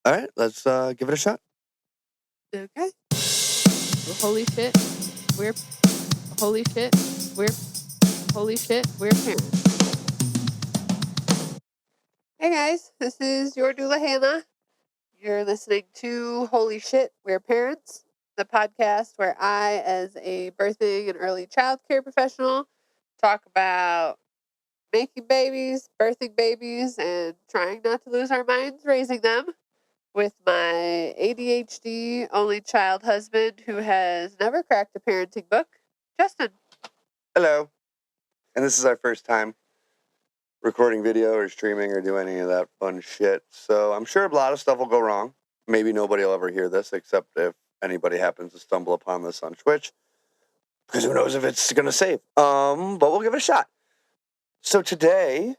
All right, let's give it a shot. Okay. Well, holy shit, we're parents. Hey guys, this is your doula Hannah. You're listening to Holy Shit, We're Parents, the podcast where I, as a birthing and early child care professional, talk about making babies, birthing babies, and trying not to lose our minds raising them with my ADHD only child husband who has never cracked a parenting book, Justin. Hello. And this is our first time recording video or streaming or doing any of that fun shit. So I'm sure a lot of stuff will go wrong. Maybe nobody will ever hear this except if anybody happens to stumble upon this on Twitch. Because who knows if it's going to save. But we'll give it a shot. So today,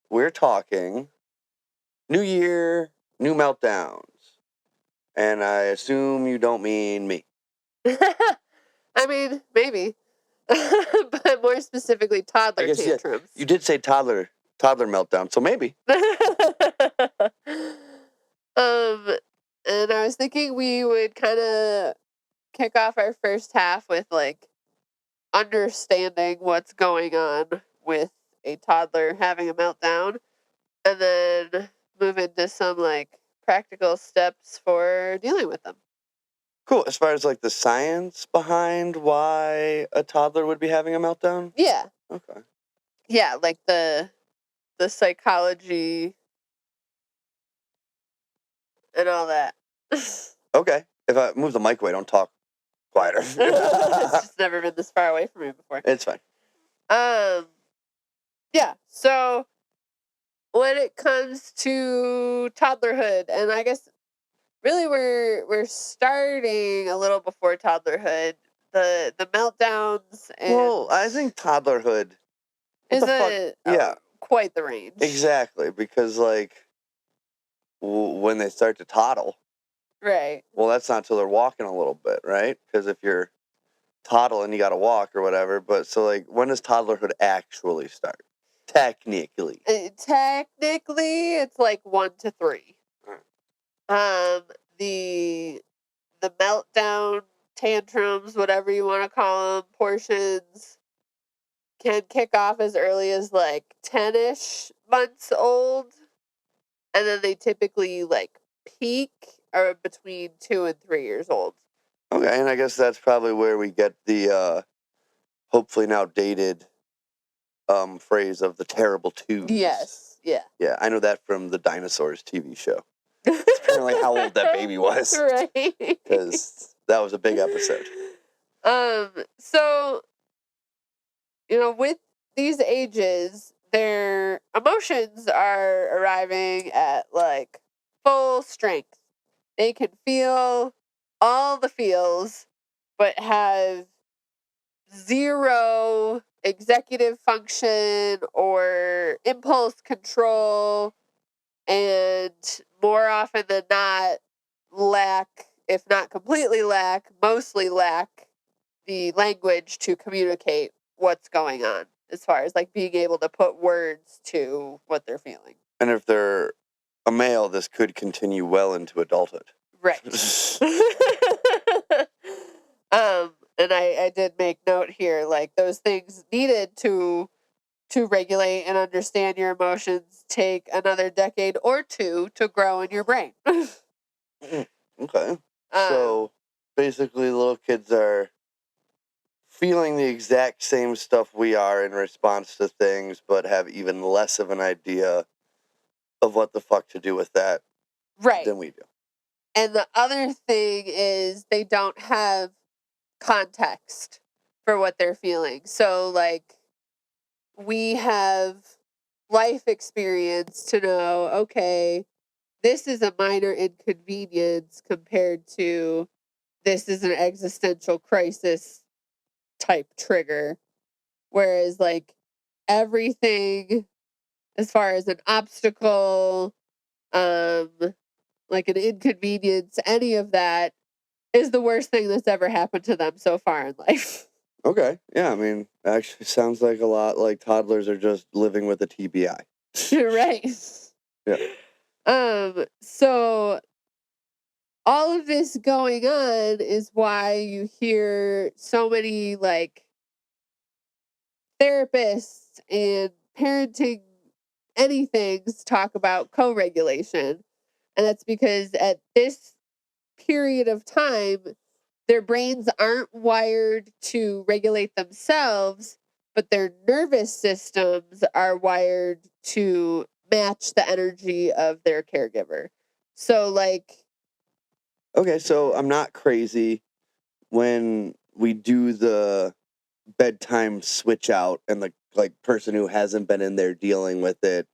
we're talking New Year, New Meltdowns. And I assume you don't mean me. I mean, maybe. But more specifically, toddler tantrums. Yeah, you did say toddler meltdown, so maybe. And I was thinking we would kind of kick off our first half with, like, understanding what's going on with a toddler having a meltdown, and then move into some, like, practical steps for dealing with them. Cool. As far as, like, the science behind why a toddler would be having a meltdown? Yeah. Okay. Yeah, like the psychology and all that. Okay. If I move the mic away, don't talk quieter. It's just never been this far away from me before. It's fine. Yeah, so when it comes to toddlerhood, and I guess really we're starting a little before toddlerhood, the meltdowns and Well, I think toddlerhood is yeah, quite the range. Exactly, because like when they start to toddle, right? Well, that's not until they're walking a little bit, right? Because if you're toddling, you got to walk or whatever. But so like, when does toddlerhood actually start? Technically, it's like 1 to 3. The meltdown, tantrums, whatever you want to call them, portions can kick off as early as like 10-ish months old, and then they typically like peak are between 2 and 3 years old. Okay, and I guess that's probably where we get the hopefully now dated phrase of the terrible twos. Yes, yeah. Yeah, I know that from the Dinosaurs TV show. It's apparently how old that baby was. Right. Because that was a big episode. So, with these ages, their emotions are arriving at like full strength. They can feel all the feels, but have zero executive function or impulse control, and more often than not lack, if not completely lack, mostly lack the language to communicate what's going on as far as like being able to put words to what they're feeling. And if they're a male, this could continue well into adulthood. Right. And I did make note here, like those things needed to regulate and understand your emotions take another decade or two to grow in your brain. Okay. So basically little kids are feeling the exact same stuff we are in response to things, but have even less of an idea of what the fuck to do with that than we do. And the other thing is they don't have context for what they're feeling. So, like, we have life experience to know, okay, this is a minor inconvenience compared to this is an existential crisis type trigger. Whereas, like, everything as far as an obstacle, like an inconvenience, any of that is the worst thing that's ever happened to them so far in life. Okay. Yeah, I mean, actually sounds like a lot like toddlers are just living with a TBI. You're right. Yeah. So all of this going on is why you hear so many like therapists and parenting anythings talk about co-regulation. And that's because at this period of time, their brains aren't wired to regulate themselves, but their nervous systems are wired to match the energy of their caregiver. So, like, Okay, so I'm not crazy when we do the bedtime switch out and the like person who hasn't been in there dealing with it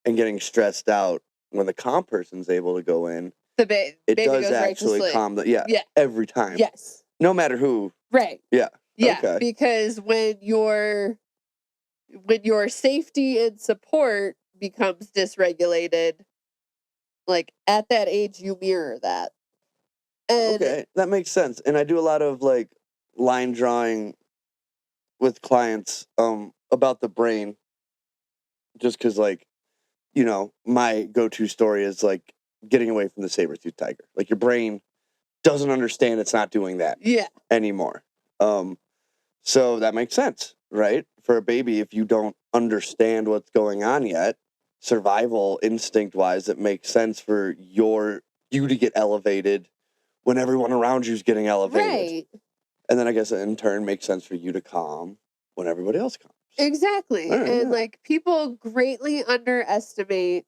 and getting stressed out when the calm person's able to go in. the It baby does goes right to actually sleep. calm the Yeah. every time. Yes. No matter who. Right. Yeah. Yeah. Okay. Because when your safety and support becomes dysregulated, like at that age, you mirror that. And Okay, that makes sense. And I do a lot of like line drawing with clients about the brain just cuz like, you know, my go-to story is like getting away from the saber-toothed tiger. Like your brain doesn't understand it's not doing that yeah. anymore. So that makes sense, right? For a baby, if you don't understand what's going on yet, survival instinct wise, it makes sense for you to get elevated when everyone around you is getting elevated. Right. And then I guess it in turn makes sense for you to calm when everybody else calms. Exactly. All right, And yeah. like people greatly underestimate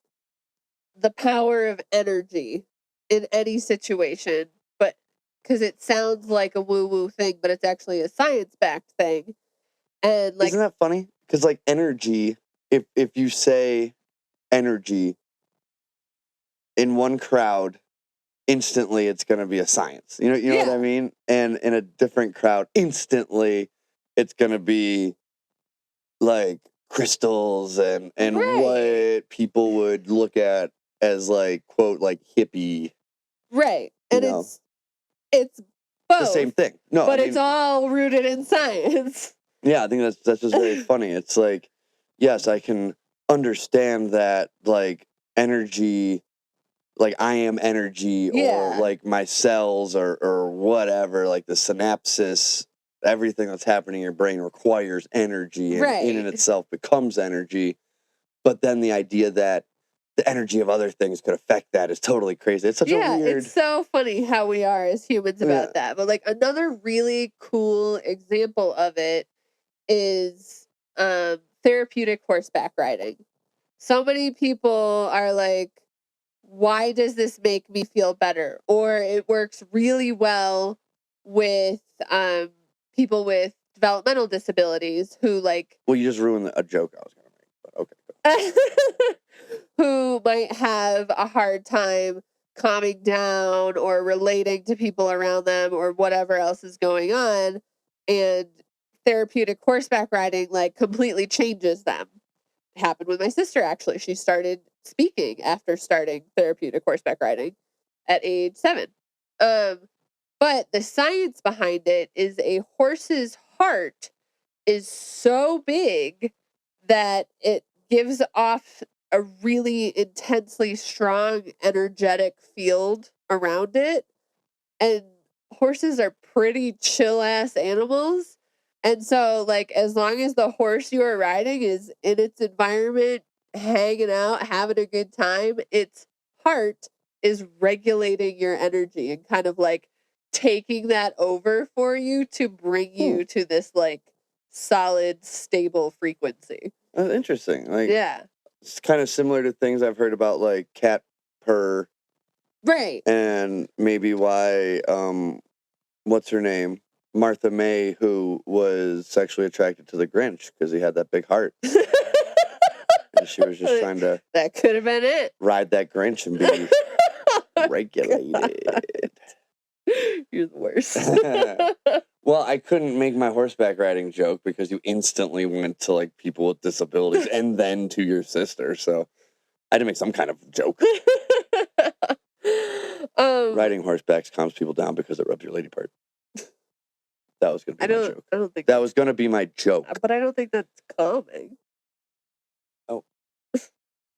the power of energy in any situation, but because it sounds like a woo-woo thing, but it's actually a science-backed thing. And like, Isn't that funny? Because like energy, if you say energy in one crowd, instantly it's going to be a science. You know what I yeah. mean? And in a different crowd, instantly it's going to be like crystals and Right. what people would look at as like quote like hippie. Right. You And know, it's it's both, the same thing. No, but I it's mean, all rooted in science. yeah, I think that's just very funny. It's like, yes, I can understand that like energy, like I am energy, or Yeah. like my cells or whatever, like the synapses, everything that's happening in your brain requires energy and in and Right. itself becomes energy. But then the idea that the energy of other things could affect that is totally crazy. It's such a Yeah, weird. it's so funny how we are as humans Yeah. about that. But like another really cool example of it is therapeutic horseback riding. So many people are like, why does this make me feel better? Or it works really well with people with developmental disabilities who like Well, you just ruined a joke I was going to make, but okay. who might have a hard time calming down or relating to people around them or whatever else is going on. And therapeutic horseback riding like completely changes them. It happened with my sister actually. She started speaking after starting therapeutic horseback riding at age 7. Um, but the science behind it is a horse's heart is so big that it gives off a really intensely strong energetic field around it. And horses are pretty chill ass animals. And so, like, as long as the horse you are riding is in its environment, hanging out, having a good time, its heart is regulating your energy and kind of like taking that over for you to bring you to this like solid, stable frequency. That's interesting. Like, Yeah. it's kind of similar to things I've heard about like cat purr Right. and maybe why what's her name? Martha May, who was sexually attracted to the Grinch because he had that big heart. And she was just trying to That could have been it. ride that Grinch and be regulated. You're the worst. Well, I couldn't make my horseback riding joke because you instantly went to like people with disabilities and then to your sister. So I had to make some kind of joke. Riding horsebacks calms people down because it rubs your lady part. That was gonna be my joke. I don't think That was gonna be my joke. but I don't think that's calming. Oh.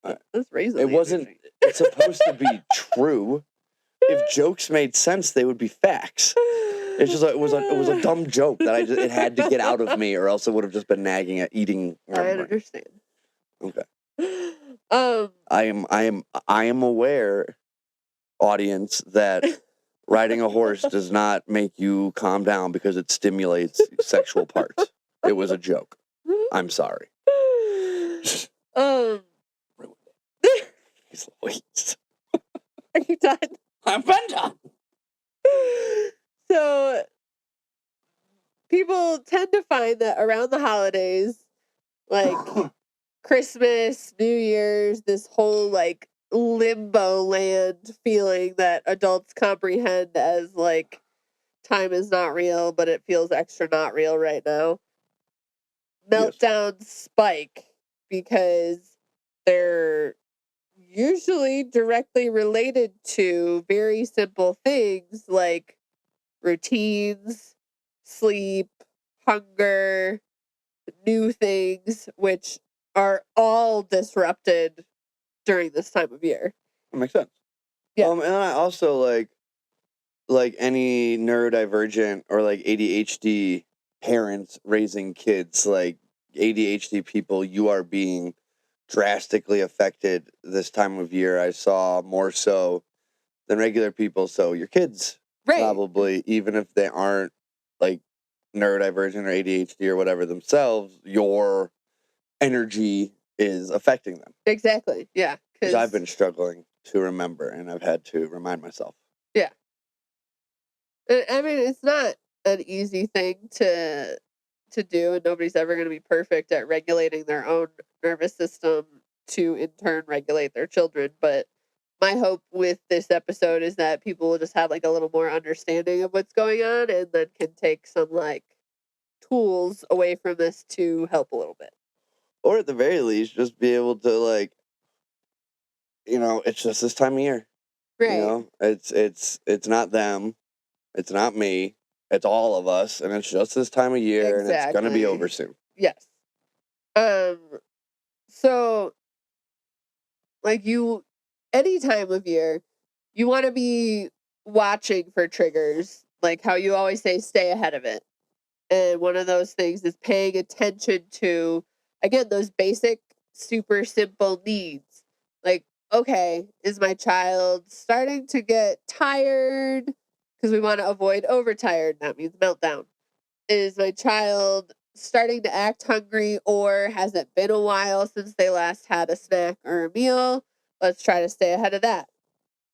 That's reasonably It wasn't. amusing. It's supposed to be true. If jokes made sense, they would be facts. It's just it was a dumb joke that it had to get out of me, or else it would have just been nagging at eating. I understand. Okay. Um, I am aware, audience, that riding a horse does not make you calm down because it stimulates sexual parts. It was a joke. I'm sorry. He's Louise. Are you done? I'm done. So people tend to find that around the holidays, like Christmas, New Year's, this whole like limbo land feeling that adults comprehend as like time is not real, but it feels extra not real right now. Yes. Meltdowns spike because they're usually directly related to very simple things like routines, sleep, hunger, new things, which are all disrupted during this time of year. That makes sense. Yeah. And I also like any neurodivergent or like ADHD parents raising kids, like ADHD people, you are being drastically affected this time of year. I saw more so than regular people. So your kids probably, even if they aren't like neurodivergent or ADHD or whatever themselves, your energy is affecting them. Exactly. Yeah. Because I've been struggling to remember, and I've had to remind myself. Yeah. I mean, it's not an easy thing to do, and nobody's ever going to be perfect at regulating their own nervous system to in turn regulate their children. But my hope with this episode is that people will just have like a little more understanding of what's going on, and then can take some like tools away from this to help a little bit. Or at the very least, just be able to like, it's just this time of year. Right. It's not them, it's not me, it's all of us, and it's just this time of year, and it's gonna be over soon. Yes. So like any time of year, you want to be watching for triggers, like how you always say, stay ahead of it. And one of those things is paying attention to, again, those basic, super simple needs. Like, okay, is my child starting to get tired? Because we want to avoid overtired. That means meltdown. Is my child starting to act hungry, or has it been a while since they last had a snack or a meal? Let's try to stay ahead of that.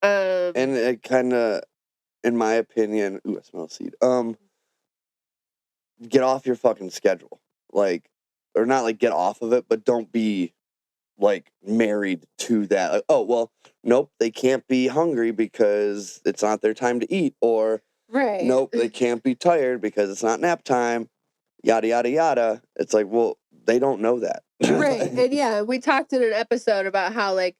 And it kind of, in my opinion, ooh, I smell a seed. Get off your fucking schedule, like, or not like get off of it, but don't be like married to that. Like, oh well, nope, they can't be hungry because it's not their time to eat, or nope, they can't be tired because it's not nap time. Yada yada yada. It's like, well, they don't know that. Right. And yeah, we talked in an episode about how like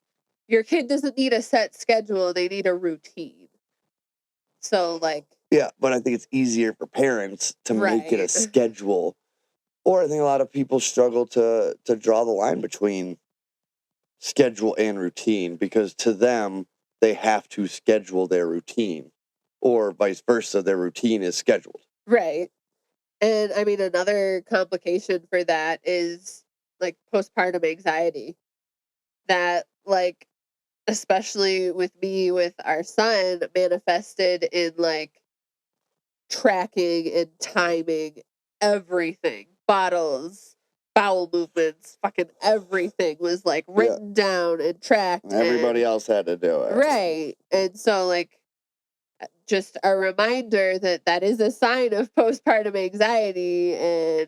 your kid doesn't need a set schedule, they need a routine. So like, yeah, but I think it's easier for parents to make it a schedule. Or I think a lot of people struggle to draw the line between schedule and routine, because to them they have to schedule their routine, or vice versa, their routine is scheduled. Right. And I mean, another complication for that is like postpartum anxiety, that like, especially with me, with our son, manifested in like tracking and timing everything. Bottles, bowel movements, fucking everything was like written down and tracked. Everybody else had to do it. Right. And so like, just a reminder that that is a sign of postpartum anxiety, and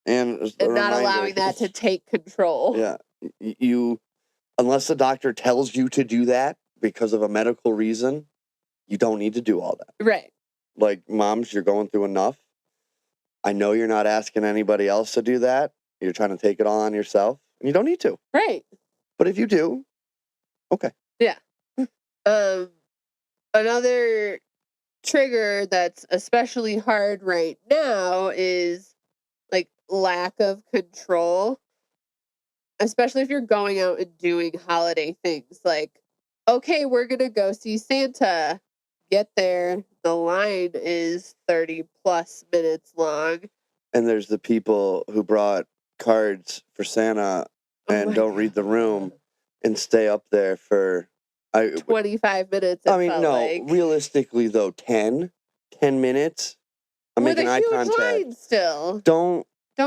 not allowing that to take control. Yeah. You, unless the doctor tells you to do that because of a medical reason, you don't need to do all that. Right. Like, moms, you're going through enough. I know you're not asking anybody else to do that. You're trying to take it all on yourself, and you don't need to. Right. But if you do, okay. Yeah. Another trigger that's especially hard right now is like lack of control. especially if you're going out and doing holiday things, like, okay, we're going to go see Santa. Get there. The line is 30 plus minutes long. And there's the people who brought cards for Santa and don't read the room and stay up there for 25 minutes. I mean, no, realistically though, 10 minutes. I'm with making a eye huge contact. line still. Don't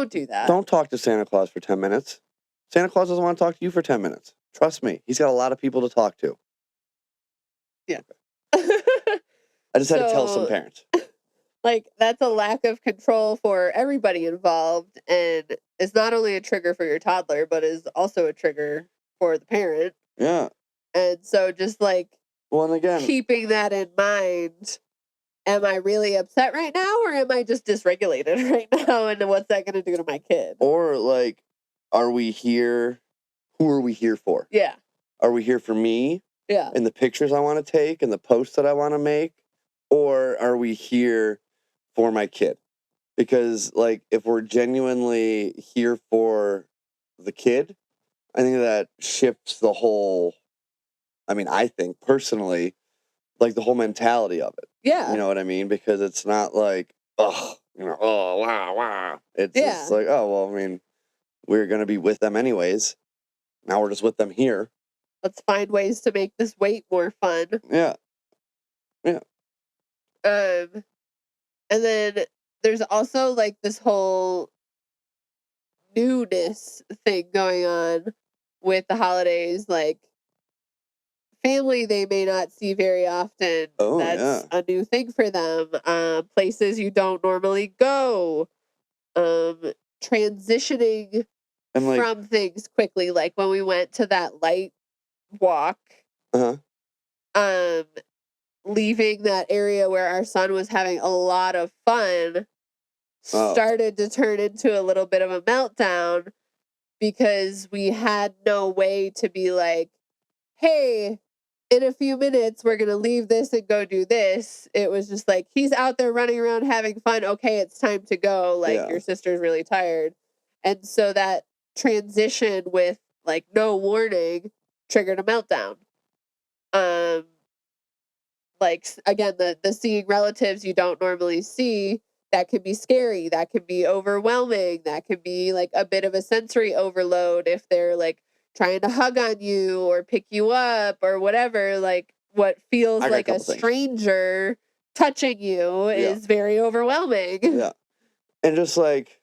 do that. Don't talk to Santa Claus for 10 minutes. Santa Claus doesn't want to talk to you for 10 minutes. Trust me, he's got a lot of people to talk to. Yeah. I just had to tell some parents. Like, that's a lack of control for everybody involved, and it's not only a trigger for your toddler, but is also a trigger for the parent. Yeah. And so just like, well, and again, keeping that in mind, am I really upset right now, or am I just dysregulated right now, and what's that going to do to my kid? Or like, are we here? Who are we here for? Yeah. Are we here for me? Yeah. And the pictures I want to take and the posts that I want to make? Or are we here for my kid? Because, like, if we're genuinely here for the kid, I think that shifts the whole, I think personally, like the whole mentality of it. Yeah. You know what I mean? Because it's not like, oh, wow. It's just like, oh, well, we're going to be with them anyways. Now we're just with them here. Let's find ways to make this wait more fun. Yeah. And then there's also like this whole newness thing going on with the holidays, like family they may not see very often. Oh, that's a new thing for them. Places you don't normally go. Transitioning from things quickly, like when we went to that light walk. Leaving that area where our son was having a lot of fun started to turn into a little bit of a meltdown because we had no way to be like, hey, in a few minutes, we're going to leave this and go do this. It was just like, he's out there running around having fun. Okay, it's time to go. Like, your sister's really tired. And so that transition with like no warning triggered a meltdown. Like, again, the seeing relatives you don't normally see, that can be scary. That can be overwhelming. That can be like a bit of a sensory overload if they're like trying to hug on you or pick you up or whatever. Like, what feels like a stranger touching you is very overwhelming. Yeah. And just like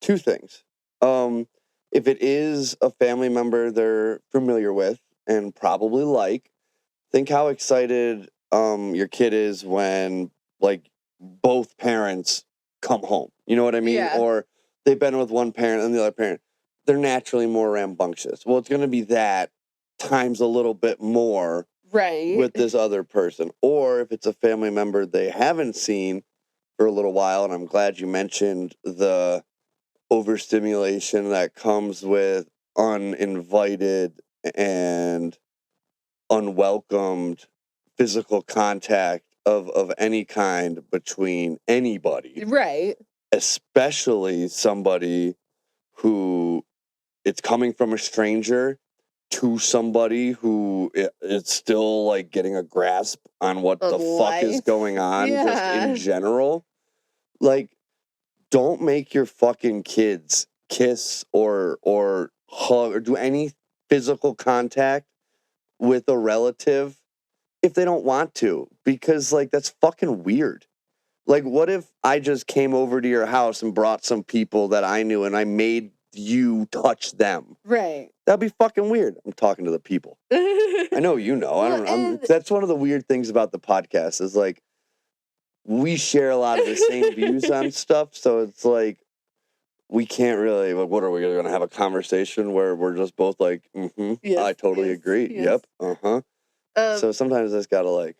2 things. If it is a family member they're familiar with and probably like, think how excited your kid is when like both parents come home. You know what I mean? Yeah. Or they've been with one parent and the other parent. They're naturally more rambunctious. Well, it's going to be that times a little bit more with this other person. Or if it's a family member they haven't seen for a little while, and I'm glad you mentioned the overstimulation that comes with uninvited and unwelcomed physical contact of any kind between anybody. Right. Especially somebody who it's coming from a stranger to somebody who it's still like getting a grasp on what the fuck is going on just in general. Like, don't make your fucking kids kiss or hug or do any physical contact with a relative if they don't want to, because like that's fucking weird. Like, what if I just came over to your house and brought some people that I knew and I made you touch them? Right. That'd be fucking weird. I'm talking to the people. I know you know. Well, that's one of the weird things about the podcast is like we share a lot of the same views on stuff, so it's like we can't really, like, what are we going to have a conversation where we're just both like, I totally agree. Yes. Yep. So sometimes it's got to like.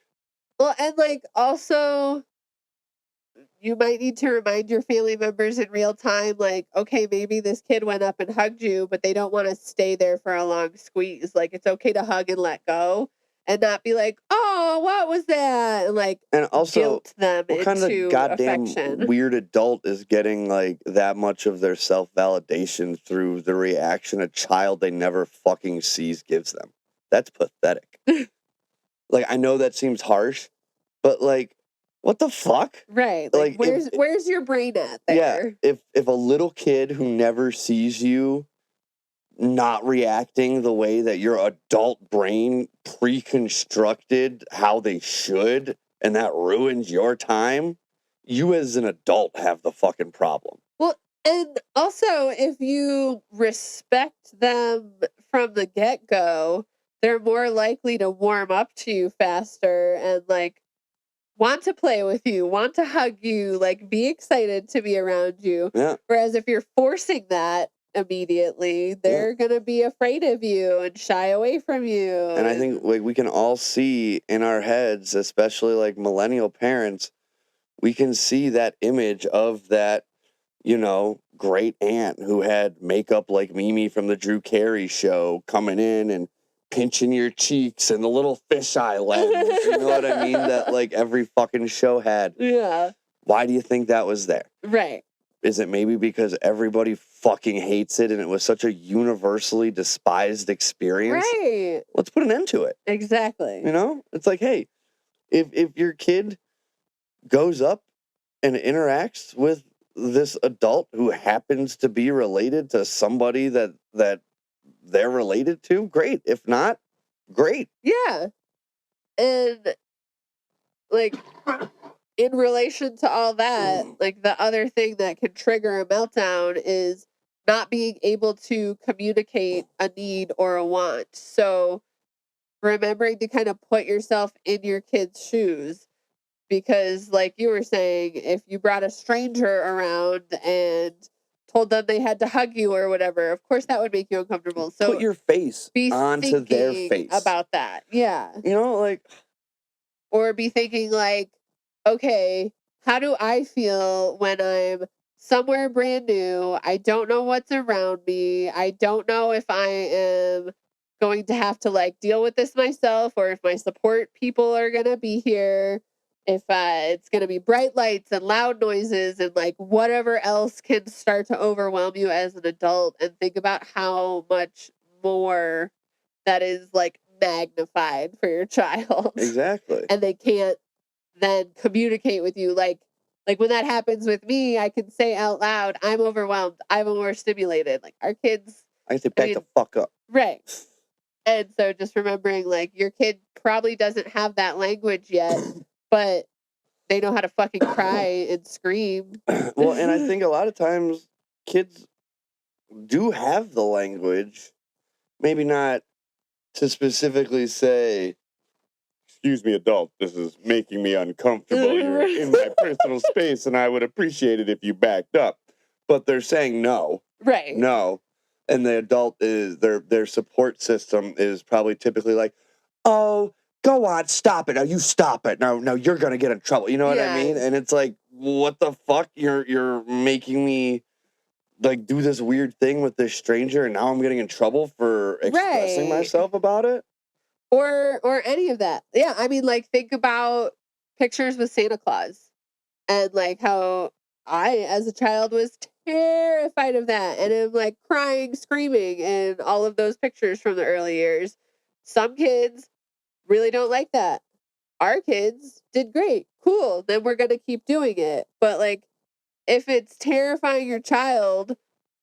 Well, and like also, you might need to remind your family members in real time, like, okay, maybe this kid went up and hugged you, but they don't want to stay there for a long squeeze. Like, it's okay to hug and let go and not be like, oh, oh, what was that? And like And also, guilt them what kind of into goddamn affection. weird adult is getting like that much of their self-validation through the reaction a child they never fucking sees gives them? That's pathetic. Like, I know that seems harsh, but like, what the fuck? Right. Like, Like where's your brain at yeah, there? if a little kid who never sees you not reacting the way that your adult brain pre-constructed how they should, and that ruins your time, you as an adult have the fucking problem. Well, and also if you respect them from the get-go, they're more likely to warm up to you faster and like want to play with you, want to hug you, like be excited to be around you. Yeah. Whereas if you're forcing that immediately, they're gonna be afraid of you and shy away from you. And I think like we can all see in our heads, especially like millennial parents, we can see that image of that, you know, great aunt who had makeup like Mimi from the Drew Carey show coming in and pinching your cheeks and the little fisheye lens. You know what I mean? That like every fucking show had. Yeah. Why do you think that was there? Right. Is it maybe because everybody fucking hates it and it was such a universally despised experience? Right. Let's put an end to it. Exactly. You know? It's like, hey, if your kid goes up and interacts with this adult who happens to be related to somebody that they're related to, great. If not, great. Yeah. And like in relation to all that, like the other thing that can trigger a meltdown is not being able to communicate a need or a want. So remembering to kind of put yourself in your kid's shoes, because like you were saying, if you brought a stranger around and told them they had to hug you or whatever, of course that would make you uncomfortable. So put your face be onto their thinking face about that. Yeah. You know, like, or be thinking like, okay, how do I feel when I'm somewhere brand new? I don't know what's around me. I don't know if I am going to have to like deal with this myself or if my support people are going to be here. If it's going to be bright lights and loud noises and like whatever else can start to overwhelm you as an adult, and think about how much more that is like magnified for your child. exactly. And they can't then communicate with you. Like when that happens with me, I can say out loud, I'm overwhelmed, I'm overstimulated. Like our kids, I say back the fuck up. right. And so just remembering like your kid probably doesn't have that language yet, but they know how to fucking cry and scream. Well, and I think a lot of times kids do have the language, maybe not to specifically say, excuse me, adult, this is making me uncomfortable. You're in my personal space and I would appreciate it if you backed up. But they're saying no. Right. No. And the adult is their support system is probably typically like, oh, go on, stop it. Now you stop it. No, you're gonna get in trouble. You know what I mean? And it's like, what the fuck? You're making me like do this weird thing with this stranger and now I'm getting in trouble for expressing myself about it? Or any of that. Yeah, I mean like think about pictures with Santa Claus and like how I as a child was terrified of that and I'm like crying, screaming in all of those pictures from the early years. Some kids really don't like that. Our kids did great. Cool. Then we're going to keep doing it. But like if it's terrifying your child,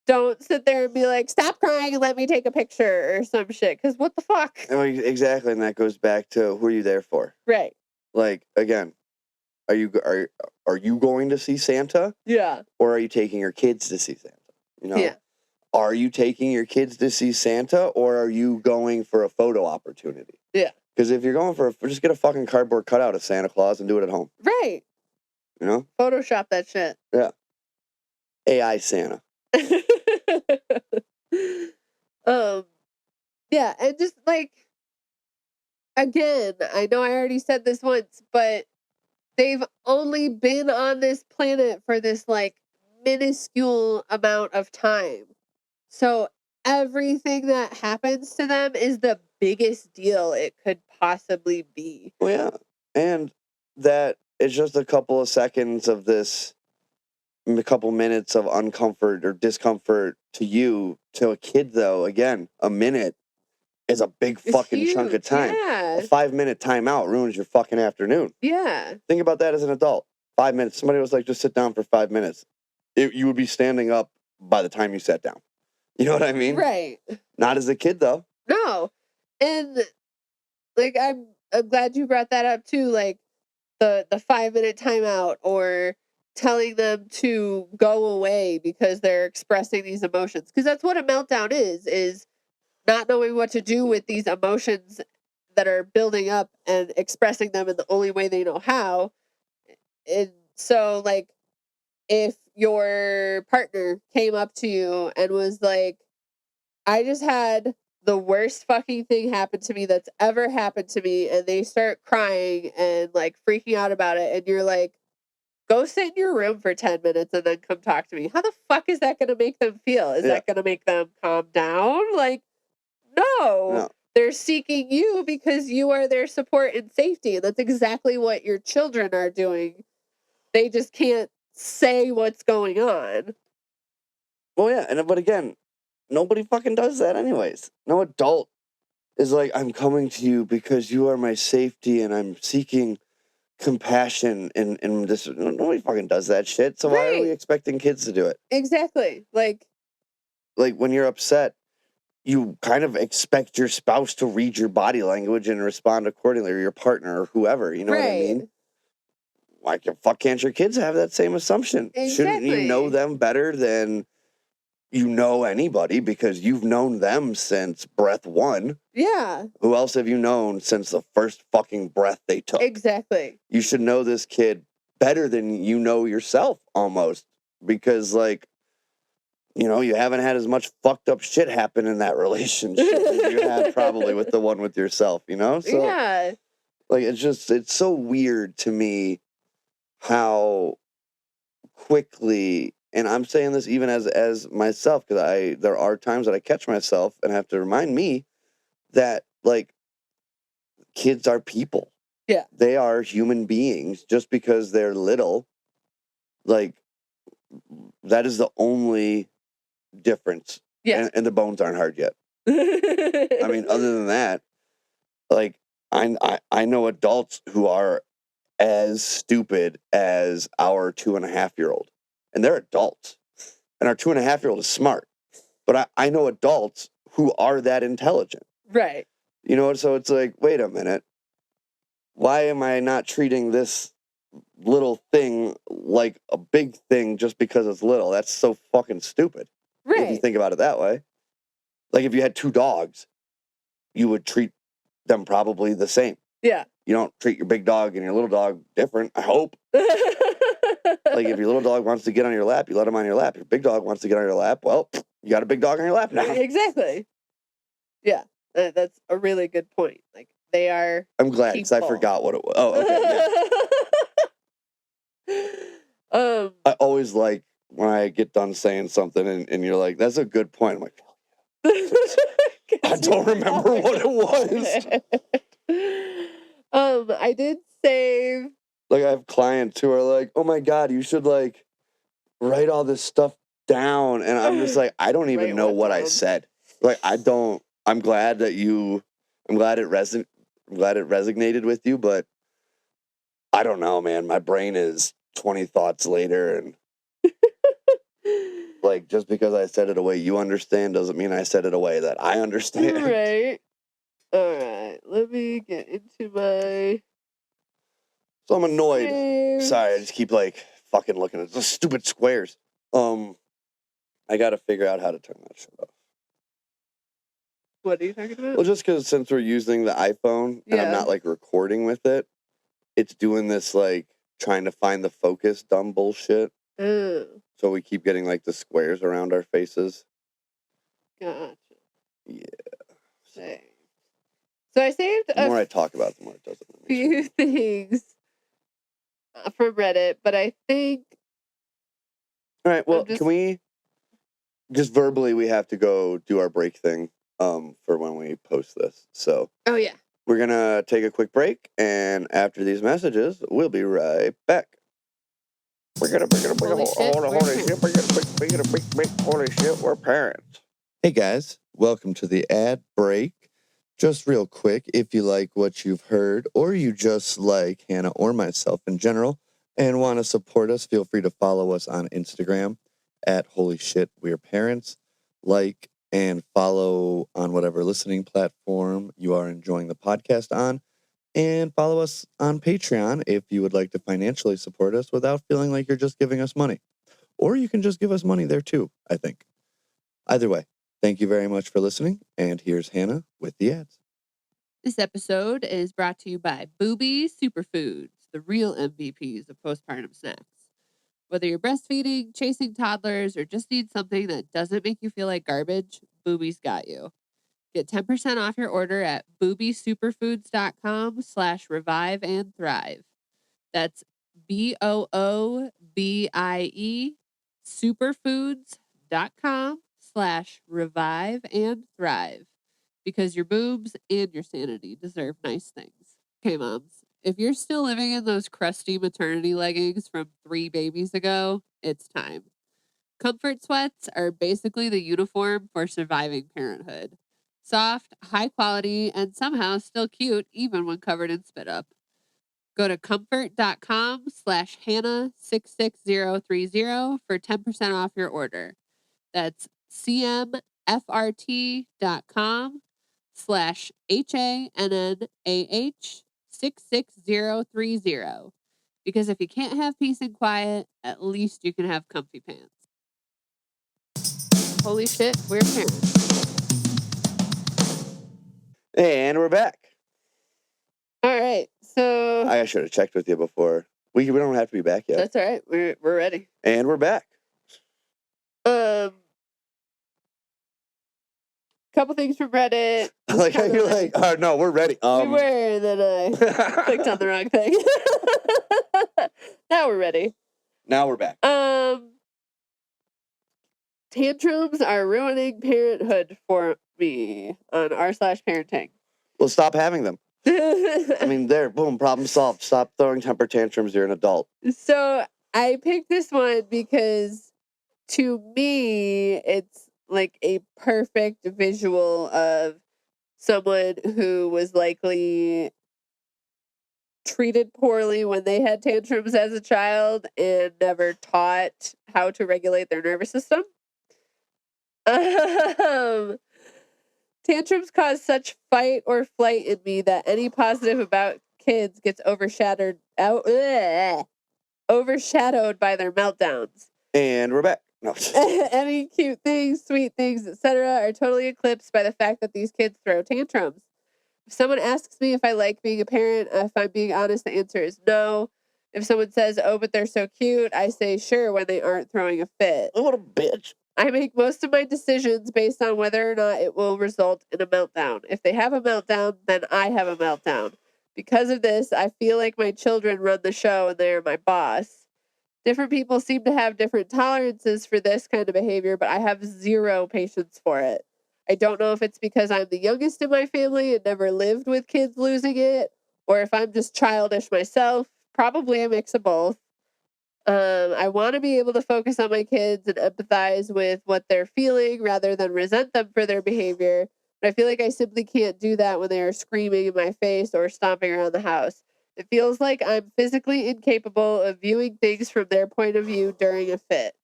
don't sit there and be like, stop crying and let me take a picture or some shit. Because what the fuck? Exactly, and that goes back to who are you there for? Right. Like again, are you going to see Santa? Yeah. Or are you taking your kids to see Santa? You know? Yeah. Are you taking your kids to see Santa or are you going for a photo opportunity? Yeah. Because if you're going just get a fucking cardboard cutout of Santa Claus and do it at home. Right. You know? Photoshop that shit. Yeah. AI Santa. Yeah, and just like again, I know I already said this once, but they've only been on this planet for this like minuscule amount of time. So everything that happens to them is the biggest deal it could possibly be. Well, yeah. And that it's just a couple of seconds of this, a couple minutes of uncomfort or discomfort to you. To a kid, though, again, a minute is a big It's fucking chunk of huge, time. yeah. A 5-minute timeout ruins your fucking afternoon. Yeah. Think about that as an adult. 5 minutes. Somebody was like, just sit down for 5 minutes. You would be standing up by the time you sat down. You know what I mean? Right. Not as a kid, though. No. And like I'm glad you brought that up too, like the 5-minute timeout, or telling them to go away because they're expressing these emotions, because that's what a meltdown is not knowing what to do with these emotions that are building up and expressing them in the only way they know how. And so like if your partner came up to you and was like, I just had the worst fucking thing happen to me that's ever happened to me, and they start crying and like freaking out about it, and you're like, go sit in your room for 10 minutes and then come talk to me. How the fuck is that going to make them feel? Is that going to make them calm down? Like, no. They're seeking you because you are their support and safety. And that's exactly what your children are doing. They just can't say what's going on. Well, yeah. But again, nobody fucking does that anyways. No adult is like, I'm coming to you because you are my safety and I'm seeking compassion and this. Nobody fucking does that shit. So why are we expecting kids to do it? Exactly. Like when you're upset, you kind of expect your spouse to read your body language and respond accordingly, or your partner or whoever. You know what I mean? Why can't your kids have that same assumption? Exactly. Shouldn't you know them better than you know anybody, because you've known them since breath one? Yeah. Who else have you known since the first fucking breath they took? Exactly. You should know this kid better than you know yourself, almost, because like, you know, you haven't had as much fucked up shit happen in that relationship as you had probably with the one with yourself, you know? So yeah. Like, it's so weird to me how quickly, and I'm saying this even as myself, because there are times that I catch myself and have to remind me that like kids are people. Yeah. They are human beings. Just because they're little, like, that is the only difference. Yeah. And the bones aren't hard yet. I mean, other than that, like, I know adults who are as stupid as our 2.5-year-old, and they're adults, and our 2.5-year-old is smart, but I know adults who are that intelligent. Right. You know, so it's like, wait a minute, why am I not treating this little thing like a big thing just because it's little? That's so fucking stupid. If you think about it that way. Like, if you had 2 dogs, you would treat them probably the same. Yeah. You don't treat your big dog and your little dog different, I hope. Like, if your little dog wants to get on your lap, you let him on your lap. If your big dog wants to get on your lap, well, you got a big dog on your lap now. Exactly. Yeah, that's a really good point. Like, they are. I'm glad, because I forgot what it was. Oh, okay, yeah. I always like when I get done saying something and you're like, that's a good point. I'm like, I don't remember what it was. I did save. Like, I have clients who are like, oh my God, you should like write all this stuff down. And I'm just like, I don't even know what I said. Like, I'm glad that I'm glad it resonated with you, but I don't know, man. My brain is 20 thoughts later, and like, just because I said it a way you understand doesn't mean I said it a way that I understand. Right. All right. Let me get into my. So I'm annoyed. Sorry, I just keep like fucking looking at the stupid squares. I got to figure out how to turn that shit off. What are you talking about? Well, just because since we're using the iPhone and I'm not like recording with it, it's doing this like trying to find the focus dumb bullshit. So we keep getting like the squares around our faces. Gotcha. Yeah. So I saved the more I talk about it, the more it doesn't. Few things from Reddit, but I think. All right. Well, can we just verbally? We have to go do our break thing. for when we post this. So Oh, yeah. we're going to take a quick break, and after these messages, we'll be right back. Holy shit, we're parents. Hey guys, welcome to the ad break. Just real quick, if you like what you've heard, or you just like Hannah or myself in general, and want to support us, feel free to follow us on Instagram at Holy Shit We're Parents. Like and follow on whatever listening platform you are enjoying the podcast on. And follow us on Patreon if you would like to financially support us without feeling like you're just giving us money. Or you can just give us money there too, I think. Either way, thank you very much for listening. And here's Hannah with the ads. This episode is brought to you by Booby Superfoods, the real MVPs of postpartum snacks. Whether you're breastfeeding, chasing toddlers, or just need something that doesn't make you feel like garbage, Booby's got you. Get 10% off your order at boobysuperfoods.com/revive and thrive. That's BOOBIE superfoods.com/revive and thrive. Because your boobs and your sanity deserve nice things. Okay, moms, if you're still living in those crusty maternity leggings from 3 babies ago, it's time. Comfort sweats are basically the uniform for surviving parenthood. Soft, high quality, and somehow still cute even when covered in spit up. Go to comfort.com/Hannah66030 for 10% off your order. That's CMFRT.com/HANNAH66030. Because if you can't have peace and quiet, at least you can have comfy pants. Holy shit, we're parents. And we're back. All right, so I should have checked with you before. We don't have to be back yet. that's all right. We're ready. And we're back. Couple things from Reddit. Like how you're like, oh no, we're ready. We were, and then I clicked on the wrong thing. Now we're ready. Now we're back. Tantrums are ruining parenthood for me on r/parenting. Well, stop having them. I mean, there, boom, problem solved. Stop throwing temper tantrums. You're an adult. So I picked this one because to me, it's like a perfect visual of someone who was likely treated poorly when they had tantrums as a child and never taught how to regulate their nervous system. Tantrums cause such fight or flight in me that any positive about kids gets overshadowed by their meltdowns. And we're back. No. Any cute things, sweet things, etc. are totally eclipsed by the fact that these kids throw tantrums. If someone asks me if I like being a parent, if I'm being honest, the answer is no. If someone says, oh, but they're so cute, I say sure when they aren't throwing a fit. What a bitch. I make most of my decisions based on whether or not it will result in a meltdown. If they have a meltdown, then I have a meltdown. Because of this, I feel like my children run the show and they're my boss. Different people seem to have different tolerances for this kind of behavior, but I have zero patience for it. I don't know if it's because I'm the youngest in my family and never lived with kids losing it, or if I'm just childish myself. Probably a mix of both. I want to be able to focus on my kids and empathize with what they're feeling rather than resent them for their behavior. But I feel like I simply can't do that when they are screaming in my face or stomping around the house. It feels like I'm physically incapable of viewing things from their point of view during a fit.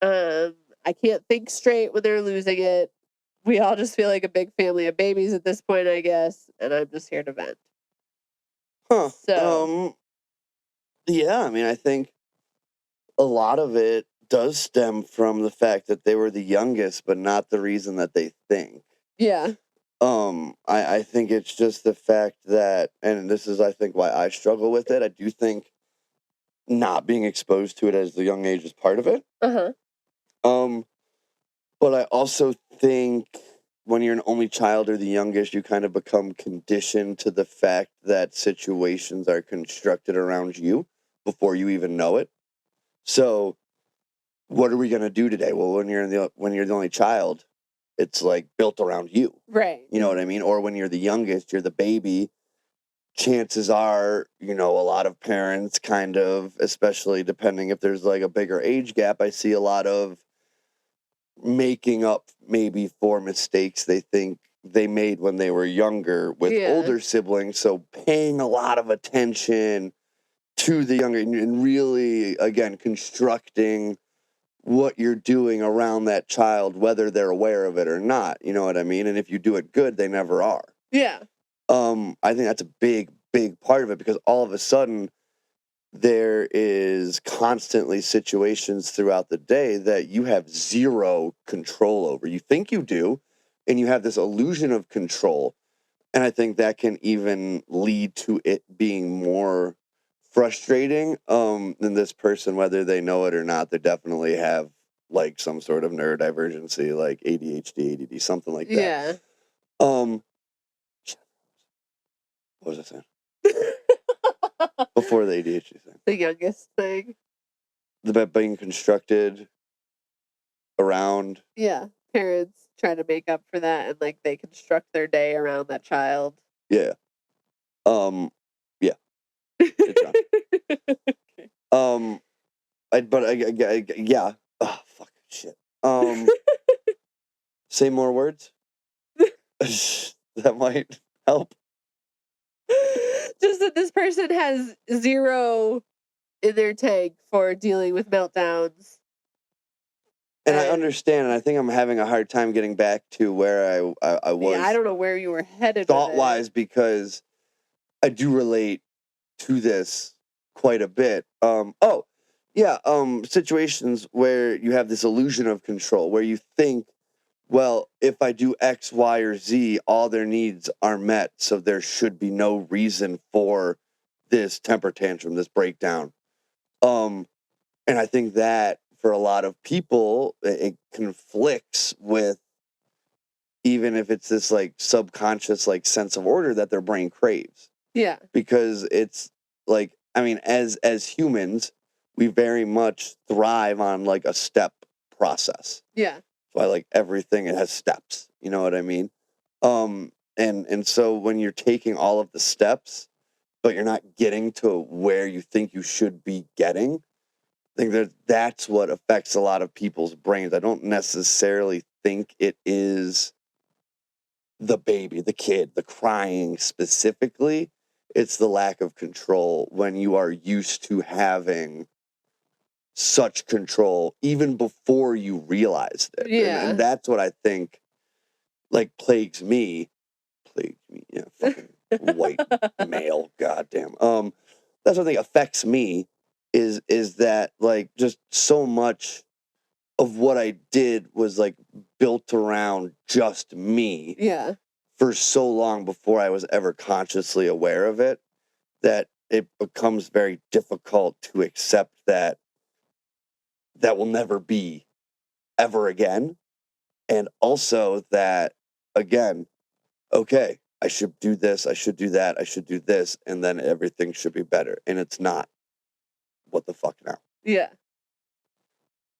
I can't think straight when they're losing it. We all just feel like a big family of babies at this point, I guess, and I'm just here to vent. Huh. So, yeah, I mean, I think a lot of it does stem from the fact that they were the youngest, but not the reason that they think. yeah. I think it's just the fact that, and this is, I think, why I struggle with it. I do think not being exposed to it as the young age is part of it. Uh-huh. But I also think when you're an only child or the youngest, you kind of become conditioned to the fact that situations are constructed around you before you even know it. So what are we going to do today? Well, when you're the only child, it's like built around you. Right. You know what I mean? Or when you're the youngest, you're the baby, chances are, you know, a lot of parents kind of, especially depending if there's like a bigger age gap, I see a lot of making up maybe for mistakes they think they made when they were younger with Yeah. older siblings. So paying a lot of attention to the younger and really, again, constructing what you're doing around that child, whether they're aware of it or not. You know what I mean? And if you do it good, they never are. Yeah. I think that's a big, big part of it, because all of a sudden there is constantly situations throughout the day that you have zero control over. You think you do, and you have this illusion of control. And I think that can even lead to it being more frustrating than this person, whether they know it or not. They definitely have like some sort of neurodivergency, like ADHD, ADD, something like that. Yeah. What was I saying? Before the ADHD thing. The youngest thing. The being constructed around. Yeah. Parents try to make up for that, and like they construct their day around that child. Yeah. Yeah. Okay. Yeah. Oh, fuck shit. Say more words. That might help. Just that this person has zero in their tank for dealing with meltdowns. And I understand, and I think I'm having a hard time getting back to where I was. Yeah, I don't know where you were headed thought-wise, because I do relate to this quite a bit. Situations where you have this illusion of control, where you think, well, if I do X, Y, or Z, all their needs are met, so there should be no reason for this temper tantrum, this breakdown. And I think that for a lot of people, it conflicts with, even if it's this like subconscious like sense of order that their brain craves. Yeah. Because it's like, I mean, as humans, we very much thrive on like a step process. Yeah. So I like everything, it has steps. You know what I mean? And so when you're taking all of the steps, but you're not getting to where you think you should be getting, I think that's what affects a lot of people's brains. I don't necessarily think it is the baby, the kid, the crying specifically. It's the lack of control when you are used to having such control even before you realized it. Yeah. And that's what I think like plagues me. Yeah, fucking white male, goddamn. That's what I think affects me is that like just so much of what I did was like built around just me. Yeah. For so long before I was ever consciously aware of it, that it becomes very difficult to accept that will never be ever again. And also that, again, okay, I should do this, I should do that, I should do this, and then everything should be better. And it's not. What the fuck now? Yeah.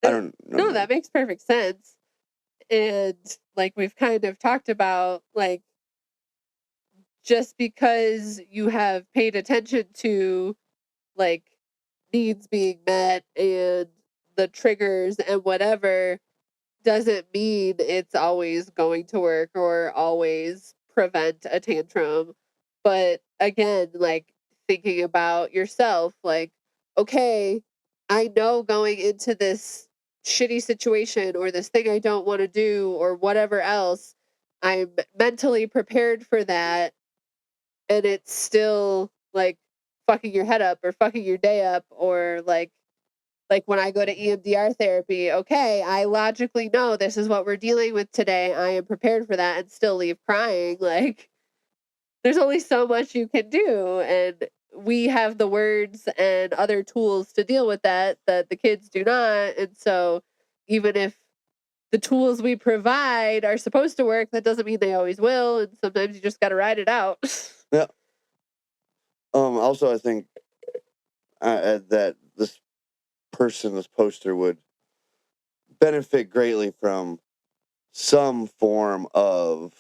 I don't know. No, that makes perfect sense. And like we've kind of talked about, like, just because you have paid attention to like needs being met and the triggers and whatever doesn't mean it's always going to work or always prevent a tantrum. But again, like thinking about yourself, like, okay, I know going into this shitty situation or this thing I don't want to do or whatever else, I'm mentally prepared for that, and it's still like fucking your head up or fucking your day up, or like when I go to EMDR therapy, okay, I logically know this is what we're dealing with today. I am prepared for that and still leave crying. Like, there's only so much you can do. And we have the words and other tools to deal with that the kids do not. And so even if the tools we provide are supposed to work, that doesn't mean they always will. And sometimes you just got to ride it out. Yeah. Also, I think that this poster would benefit greatly from some form of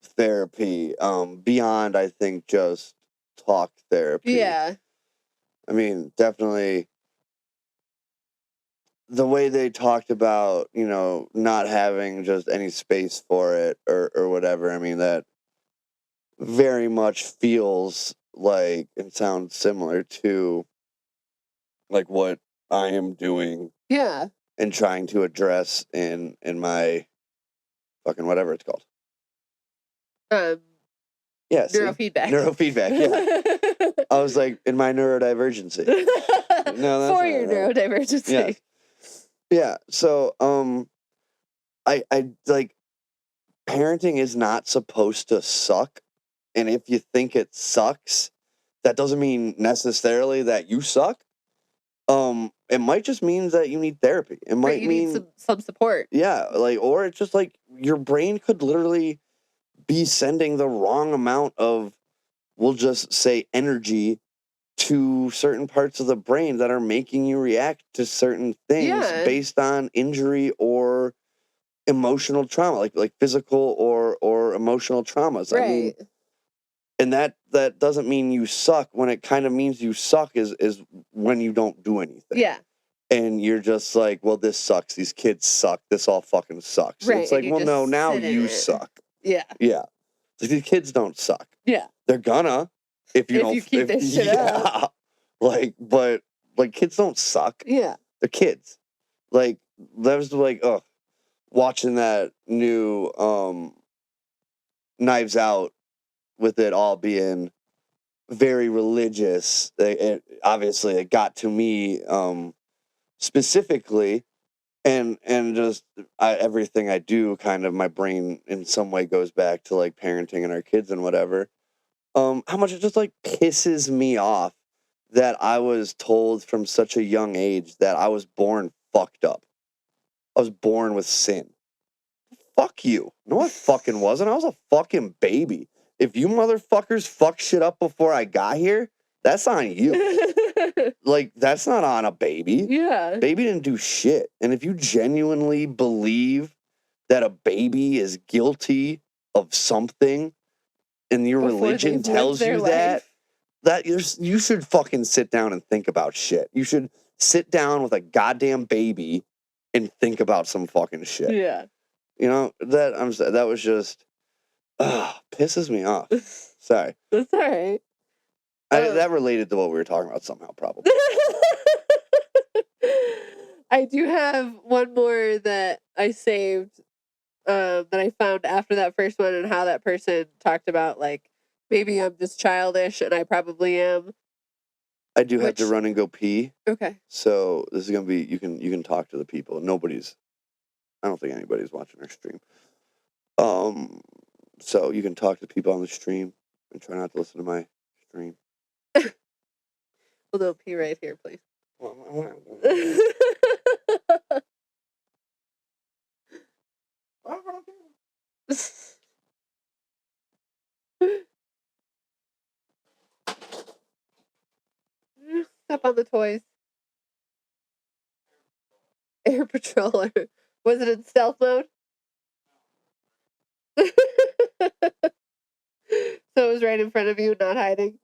therapy, beyond, I think, just talk therapy. Yeah. I mean, definitely the way they talked about, not having just any space for it or whatever. I mean, that very much feels like and sounds similar to like what I am doing Yeah. and trying to address in my fucking whatever it's called. Yeah, see? Neurofeedback. Neurofeedback, yeah. I was like, in my neurodivergency. No, that's for not your right. neurodivergency. Yes. Yeah. So, I like parenting is not supposed to suck, and if you think it sucks, that doesn't mean necessarily that you suck. It might just mean that you need therapy. It might you mean need some support. Yeah, like, or it's just like your brain could literally be sending the wrong amount of, we'll just say, energy to certain parts of the brain that are making you react to certain things Yeah. based on injury or emotional trauma, like physical or emotional traumas. Right. I mean, and that doesn't mean you suck. When it kind of means you suck is when you don't do anything. Yeah. And you're just like, well, this sucks. These kids suck. This all fucking sucks. Right. It's like, well, no, now sit in you it. suck. Yeah. Yeah. Like, these kids don't suck. Yeah. They're gonna if you If don't you keep this shit up. But kids don't suck. Yeah. They're kids. Like, that was like, watching that new Knives Out with it all being very religious. Obviously it got to me specifically, and just everything I do, kind of my brain in some way goes back to like parenting and our kids and whatever. How much it just like pisses me off that I was told from such a young age that I was born fucked up. I was born with sin. Fuck you. No, I fucking wasn't. I was a fucking baby. If you motherfuckers fuck shit up before I got here, that's on you. Like, that's not on a baby. Yeah. Baby didn't do shit. And if you genuinely believe that a baby is guilty of something and your religion tells you that you should fucking sit down and think about shit. You should sit down with a goddamn baby and think about some fucking shit. Yeah. That was just pisses me off. Sorry. That's all right. That related to what we were talking about somehow, probably. I do have one more that I saved that I found after that first one, and how that person talked about, like, maybe I'm just childish, and I probably am. I do have to run and go pee. Okay. So this is gonna be, you can talk to the people. I don't think anybody's watching our stream. So you can talk to people on the stream and try not to listen to my stream. We'll do pee right here, please. Step on the toys. Air Patroller. Was it in stealth mode? So it was right in front of you, not hiding.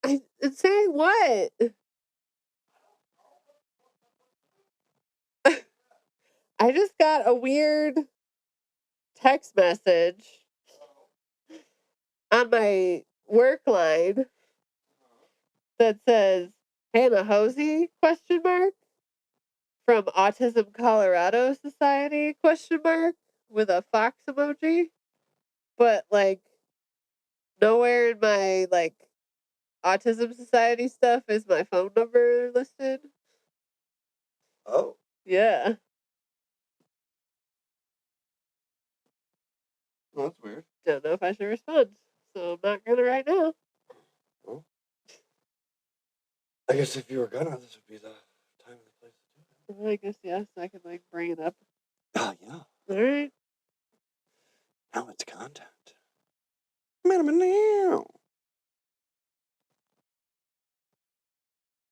I saying what? I just got a weird text message on my work line that says Hannah Hosey ? From Autism Colorado Society ? With a fox emoji. But like nowhere in my like Autism Society stuff is my phone number listed. Oh. Yeah. Well, that's weird. Don't know if I should respond. So I'm not gonna right now. Well, I guess if you were gonna, this would be the time and the place to do I guess yes, I could like bring it up. Oh yeah. All right. Now it's content. Meow.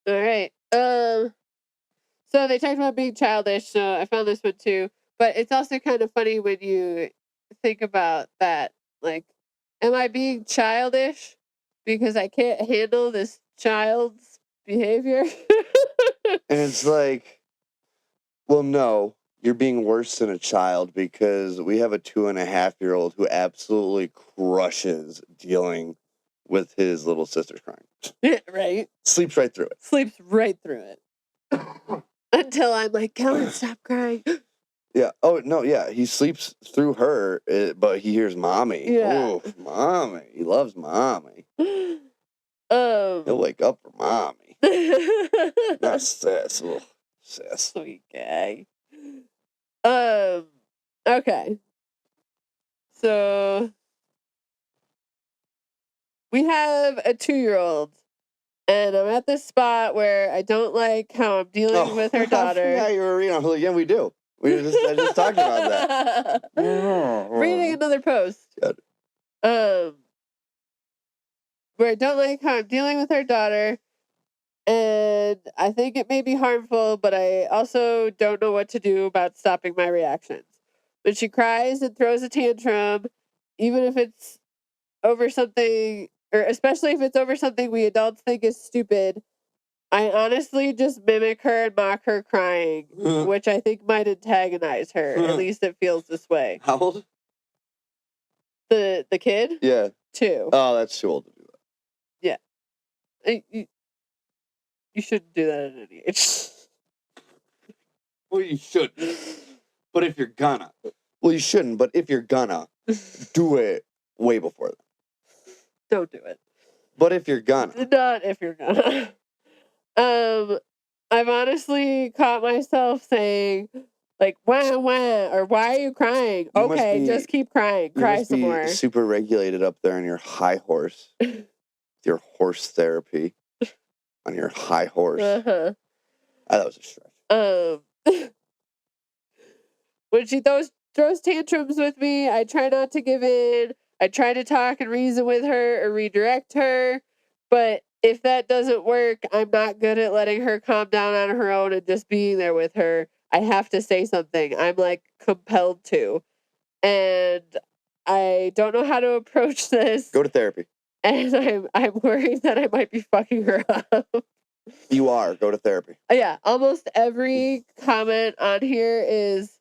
All right. So they talked about being childish, so I found this one too. But it's also kind of funny when you think about that. Like, am I being childish because I can't handle this child's behavior? And it's like, well, no, you're being worse than a child because we have a 2.5-year-old who absolutely crushes dealing with his little sister's crying. Right. Sleeps right through it. Sleeps right through it. Until I'm like, come on, stop crying. Yeah. Oh, no, yeah. He sleeps through her, but he hears mommy. Yeah. Oof, mommy. He loves mommy. He'll wake up for mommy. Not sis. Ugh, sis. Sweet guy. Okay. So we have a 2-year-old, and I'm at this spot where I don't like how I'm dealing with her daughter. Yeah, you were reading. Yeah, we do. I just talked about that. Reading another post. Good. Where I don't like how I'm dealing with her daughter, and I think it may be harmful, but I also don't know what to do about stopping my reactions. When she cries and throws a tantrum, even if it's over something, or especially if it's over something we adults think is stupid, I honestly just mimic her and mock her crying, which I think might antagonize her. At least it feels this way. How old? The kid? Yeah. 2. Oh, that's too old to do that. Yeah. You shouldn't do that at any age. Well, you should. But if you're gonna. Well, you shouldn't, but if you're gonna, do it way before that. Don't do it. But if you're gonna. Not if you're gonna. I've honestly caught myself saying, like, wah, wah, or why are you crying? You must Okay, be- just keep crying. You Cry must some be more. super regulated up there on your high horse. Your horse therapy. On your high horse. Uh-huh. That was a stretch. When she throws tantrums with me, I try not to give in. I try to talk and reason with her or redirect her. But if that doesn't work, I'm not good at letting her calm down on her own and just being there with her. I have to say something. I'm like compelled to. And I don't know how to approach this. Go to therapy. And I'm worried that I might be fucking her up. You are. Go to therapy. Yeah, almost every comment on here is,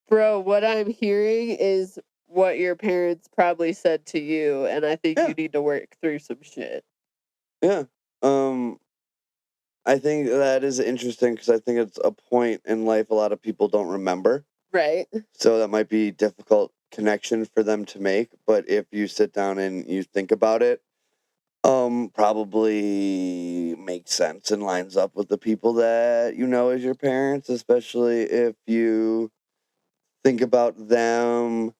bro, what I'm hearing is what your parents probably said to you, and I think you need to work through some shit. Yeah. I think that is interesting because I think it's a point in life a lot of people don't remember. Right. So that might be difficult connection for them to make. But if you sit down and you think about it, probably makes sense and lines up with the people that you know as your parents, especially if you think about them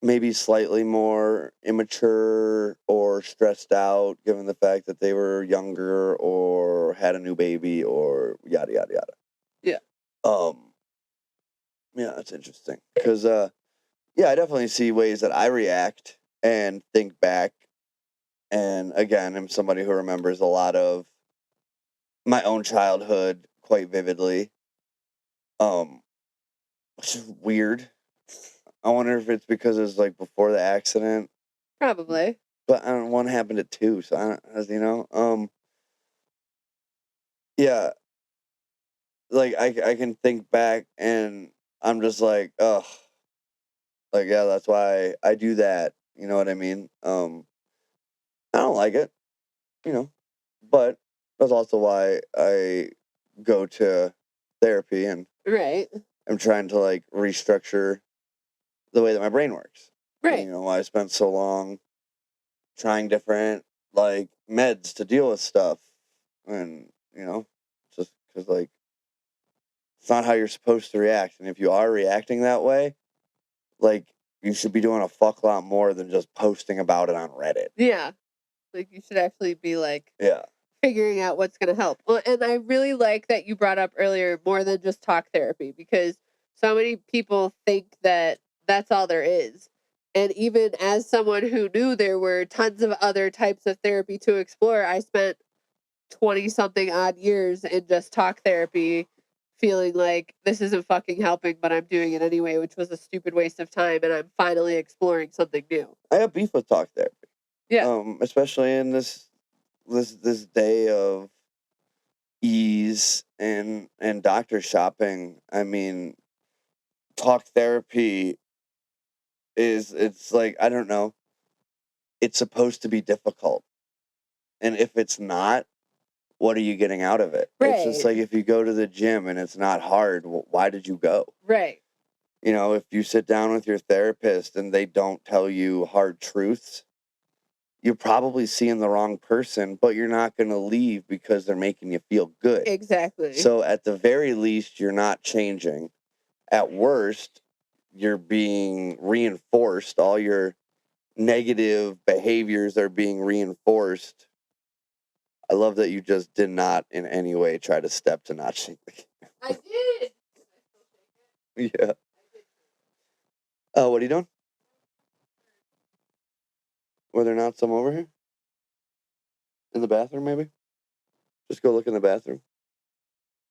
maybe slightly more immature or stressed out given the fact that they were younger or had a new baby or yada yada yada. Yeah. Yeah, that's interesting because yeah, I definitely see ways that I react and think back, and again, I'm somebody who remembers a lot of my own childhood quite vividly, which is weird. I wonder if it's because it was like before the accident. Probably. But I don't, one happened at 2, so I don't, as you know, yeah, like I can think back and I'm just like, ugh, like yeah, that's why I do that. You know what I mean? I don't like it, you know, but that's also why I go to therapy and Right. I'm trying to like restructure the way that my brain works. Right. You know, I spent so long trying different like meds to deal with stuff, and you know, just because like it's not how you're supposed to react, and if you are reacting that way, like you should be doing a fuck lot more than just posting about it on Reddit. Yeah. Like you should actually be like, Yeah. figuring out what's going to help. Well, and I really like that you brought up earlier more than just talk therapy, because so many people think that that's all there is. And even as someone who knew there were tons of other types of therapy to explore, I spent 20 something odd years in just talk therapy, feeling like this isn't fucking helping, but I'm doing it anyway, which was a stupid waste of time. And I'm finally exploring something new. I have beef with talk therapy. Yeah. Especially in this day of ease and doctor shopping. I mean, talk therapy it's like, I don't know, it's supposed to be difficult. And if it's not, what are you getting out of it? It's just Right. like if you go to the gym and it's not hard, why did you go? Right. You know, if you sit down with your therapist and they don't tell you hard truths, you're probably seeing the wrong person, but you're not going to leave because they're making you feel good. Exactly. So at the very least, you're not changing. At worst, you're being reinforced. All your negative behaviors are being reinforced. I love that you just did not in any way try to step to not shake the camera. I did. Yeah. Oh, what are you doing? Were there not some over here? In the bathroom, maybe? Just go look in the bathroom.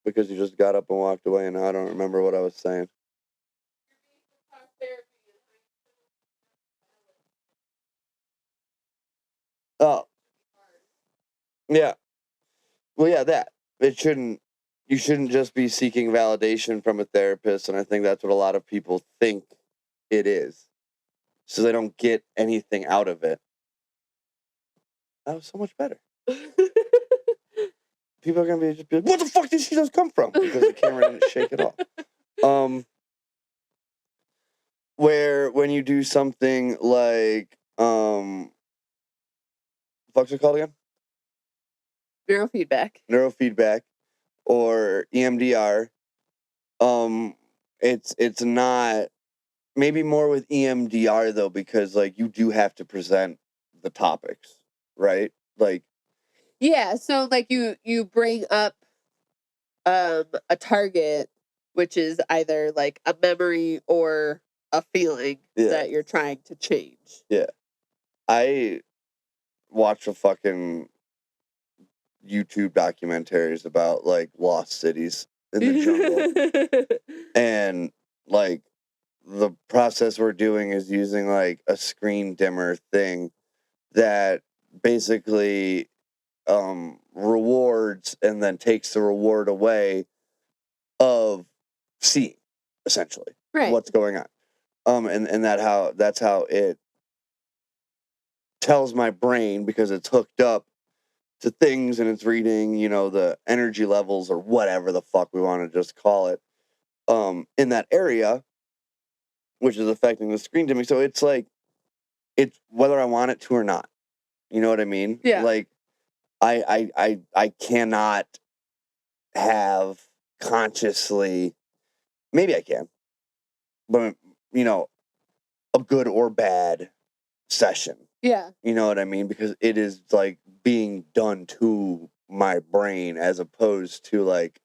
Because you just got up and walked away, and now I don't remember what I was saying. Oh, yeah. Well, yeah, that. You shouldn't just be seeking validation from a therapist, and I think that's what a lot of people think it is. So they don't get anything out of it. That was so much better. People are gonna be like, what the fuck did she just come from? Because the camera didn't shake at all. Where when you do something like, what's it called again? Neurofeedback or EMDR. It's not, maybe more with EMDR though, because like you do have to present the topics, right? Like, Yeah, so like you bring up a target, which is either like a memory or a feeling Yeah. that you're trying to change. Yeah. I watch a fucking YouTube documentaries about like lost cities in the jungle. And like the process we're doing is using like a screen dimmer thing that basically rewards and then takes the reward away of seeing, essentially, Right. what's going on. And that's how it tells my brain, because it's hooked up to things and it's reading, you know, the energy levels or whatever the fuck we want to just call it, in that area, which is affecting the screen dimming. So it's like, it's whether I want it to or not. You know what I mean? Yeah. Like, I cannot have consciously, maybe I can, but you know, a good or bad session. Yeah. You know what I mean? Because it is like being done to my brain as opposed to like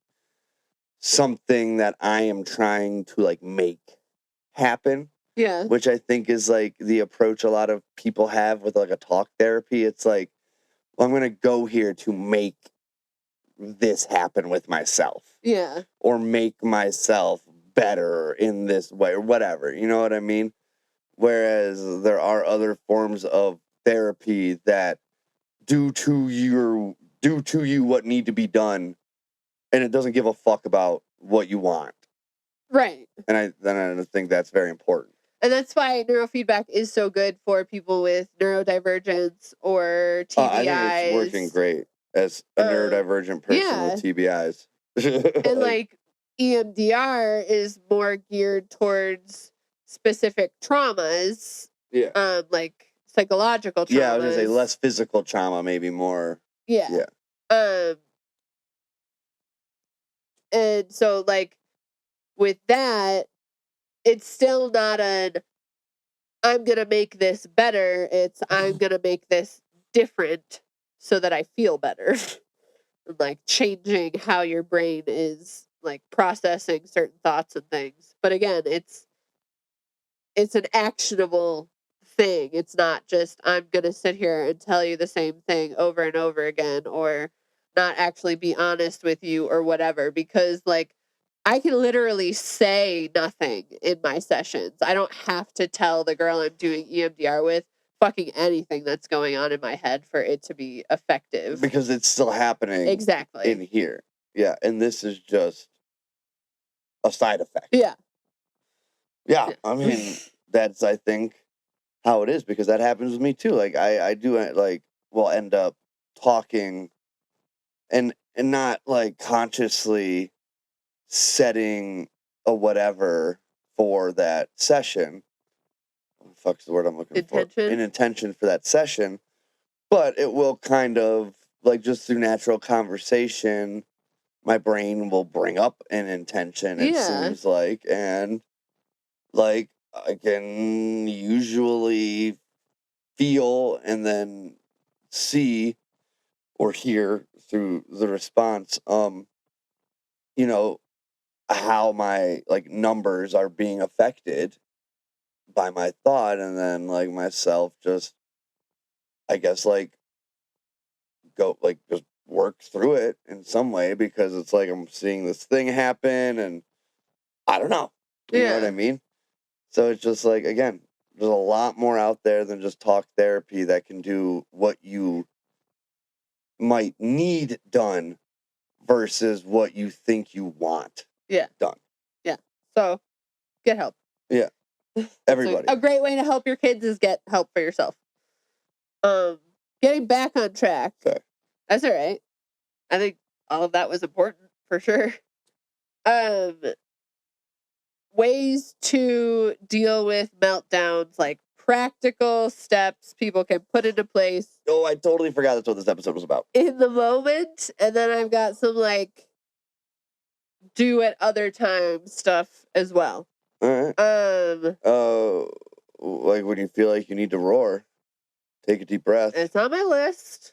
something that I am trying to like make happen. Yeah. Which I think is like the approach a lot of people have with like a talk therapy. It's like, well, I'm going to go here to make this happen with myself. Yeah. Or make myself better in this way or whatever. You know what I mean? Whereas there are other forms of therapy that do to you what need to be done, and it doesn't give a fuck about what you want. Right. And I think that's very important. And that's why neurofeedback is so good for people with neurodivergence or TBIs. I think it's working great as a neurodivergent person with TBIs. And like EMDR is more geared towards specific traumas. Yeah. Like psychological traumas. Yeah, I was gonna say less physical trauma, maybe more. Yeah. And so like with that, it's still not an I'm gonna make this better. It's I'm gonna make this different so that I feel better. and like changing how your brain is like processing certain thoughts and things. But again, it's an actionable thing. It's not just I'm going to sit here and tell you the same thing over and over again, or not actually be honest with you or whatever, because like I can literally say nothing in my sessions. I don't have to tell the girl I'm doing EMDR with fucking anything that's going on in my head for it to be effective. Because it's still happening Exactly. in here. Yeah, and this is just a side effect. Yeah. Yeah, I mean, that's, I think, how it is, because that happens with me too. Like, I do, like, will end up talking and not, like, consciously setting a whatever for that session. What the fuck's the word I'm looking for? An intention for that session. But it will kind of, like, just through natural conversation, my brain will bring up an intention, it seems like, and, like, I can usually feel and then see or hear through the response, you know, how my, like, numbers are being affected by my thought, and then, like, myself just, I guess, like, go, like, just work through it in some way, because it's like I'm seeing this thing happen, and I don't know. You know what I mean? So it's just like, again, there's a lot more out there than just talk therapy that can do what you might need done versus what you think you want done. Yeah. So get help. Yeah. Everybody. A great way to help your kids is get help for yourself. Getting back on track. Okay. That's all right. I think all of that was important for sure. Ways to deal with meltdowns, like practical steps people can put into place. Oh, I totally forgot that's what this episode was about. In the moment, and then I've got some like do at other times stuff as well. All right. Like when you feel like you need to roar, take a deep breath. It's on my list.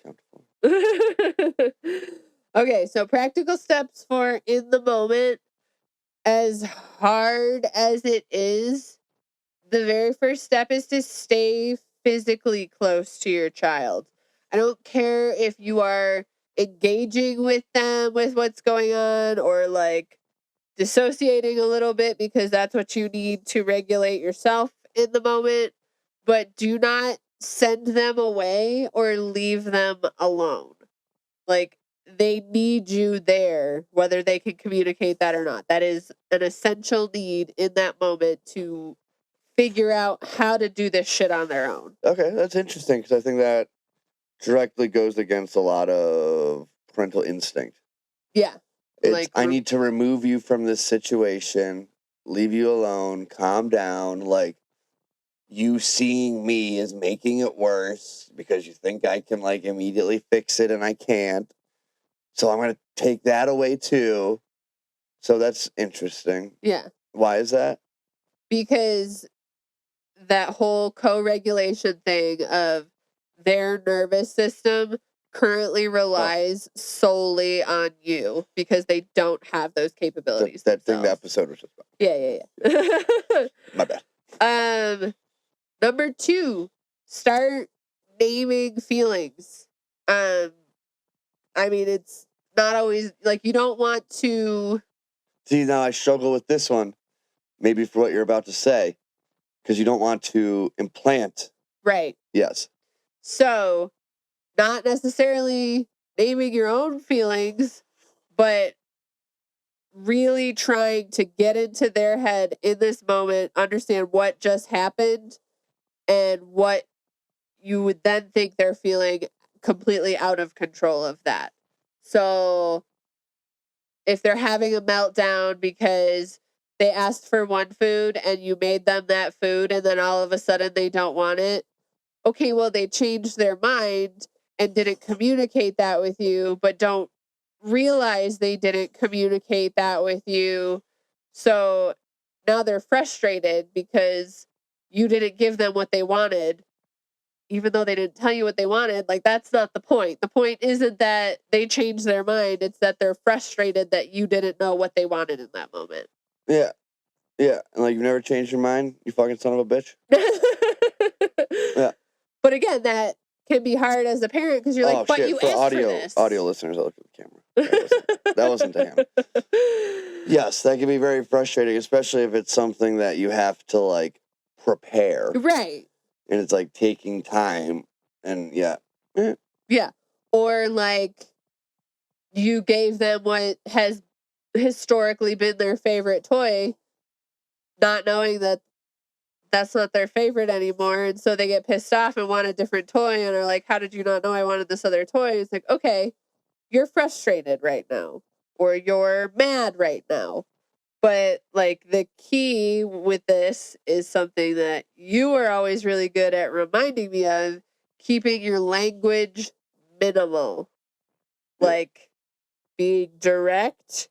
Okay, so practical steps for in the moment. As hard as it is, the very first step is to stay physically close to your child. I don't care if you are engaging with them with what's going on, or like dissociating a little bit because that's what you need to regulate yourself in the moment, but do not send them away or leave them alone. Like, they need you there, whether they can communicate that or not. That is an essential need in that moment to figure out how to do this shit on their own. Okay, that's interesting, because I think that directly goes against a lot of parental instinct. Yeah. It's like, I need to remove you from this situation, leave you alone, calm down. Like, you seeing me is making it worse because you think I can, like, immediately fix it, and I can't. So I'm going to take that away too. So that's interesting. Yeah. Why is that? Because that whole co-regulation thing of their nervous system currently relies solely on you because they don't have those capabilities. That thing the episode was just about. Yeah. My bad. Number 2, start naming feelings. I mean, it's not always like you don't want to. See, now I struggle with this one, maybe for what you're about to say, because you don't want to implant. Right. Yes. So, not necessarily naming your own feelings, but really trying to get into their head in this moment, understand what just happened and what you would then think they're feeling completely out of control of that. So if they're having a meltdown because they asked for one food and you made them that food and then all of a sudden they don't want it, okay, well, they changed their mind and didn't communicate that with you, but don't realize they didn't communicate that with you. So now they're frustrated because you didn't give them what they wanted. even though they didn't tell you what they wanted, like, that's not the point. The point isn't that they changed their mind. It's that they're frustrated that you didn't know what they wanted in that moment. Yeah. Yeah. And like, you've never changed your mind, you fucking son of a bitch. Yeah. But again, that can be hard as a parent because you're like, but shit. you For asked for this. audio listeners, I look at the camera. That wasn't to him. Yes, that can be very frustrating, especially if it's something that you have to like prepare. Right. And it's like taking time. And yeah. Yeah. Or like you gave them what has historically been their favorite toy, not knowing that that's not their favorite anymore. And so they get pissed off and want a different toy and are like, how did you not know I wanted this other toy? It's like, okay, you're frustrated right now or you're mad right now. But like the key with this is something that you are always really good at reminding me of, keeping your language minimal. Like being direct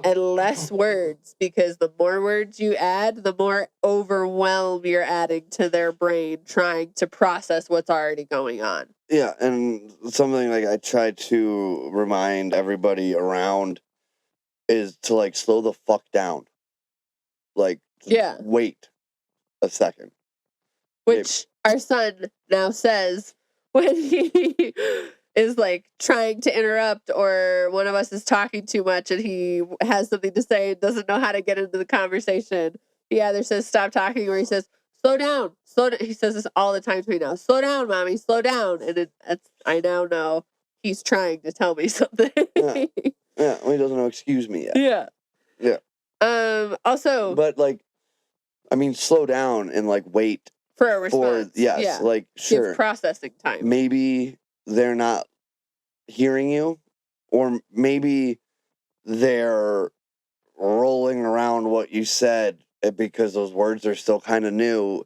and less words, because the more words you add, the more overwhelm you're adding to their brain trying to process what's already going on. Yeah, and something like I try to remind everybody around is to like slow the fuck down. Like, just wait a second. Which our son now says when he is like trying to interrupt or one of us is talking too much and he has something to say and doesn't know how to get into the conversation. He either says stop talking or he says slow down. He says this all the time to me now. Slow down, mommy, slow down. And I now know he's trying to tell me something. Yeah, well, he doesn't know excuse me yet. Yeah. Also, but like, I mean, slow down and like wait for a response. Yes, like, sure. Give processing time. Maybe they're not hearing you, or maybe they're rolling around what you said because those words are still kind of new,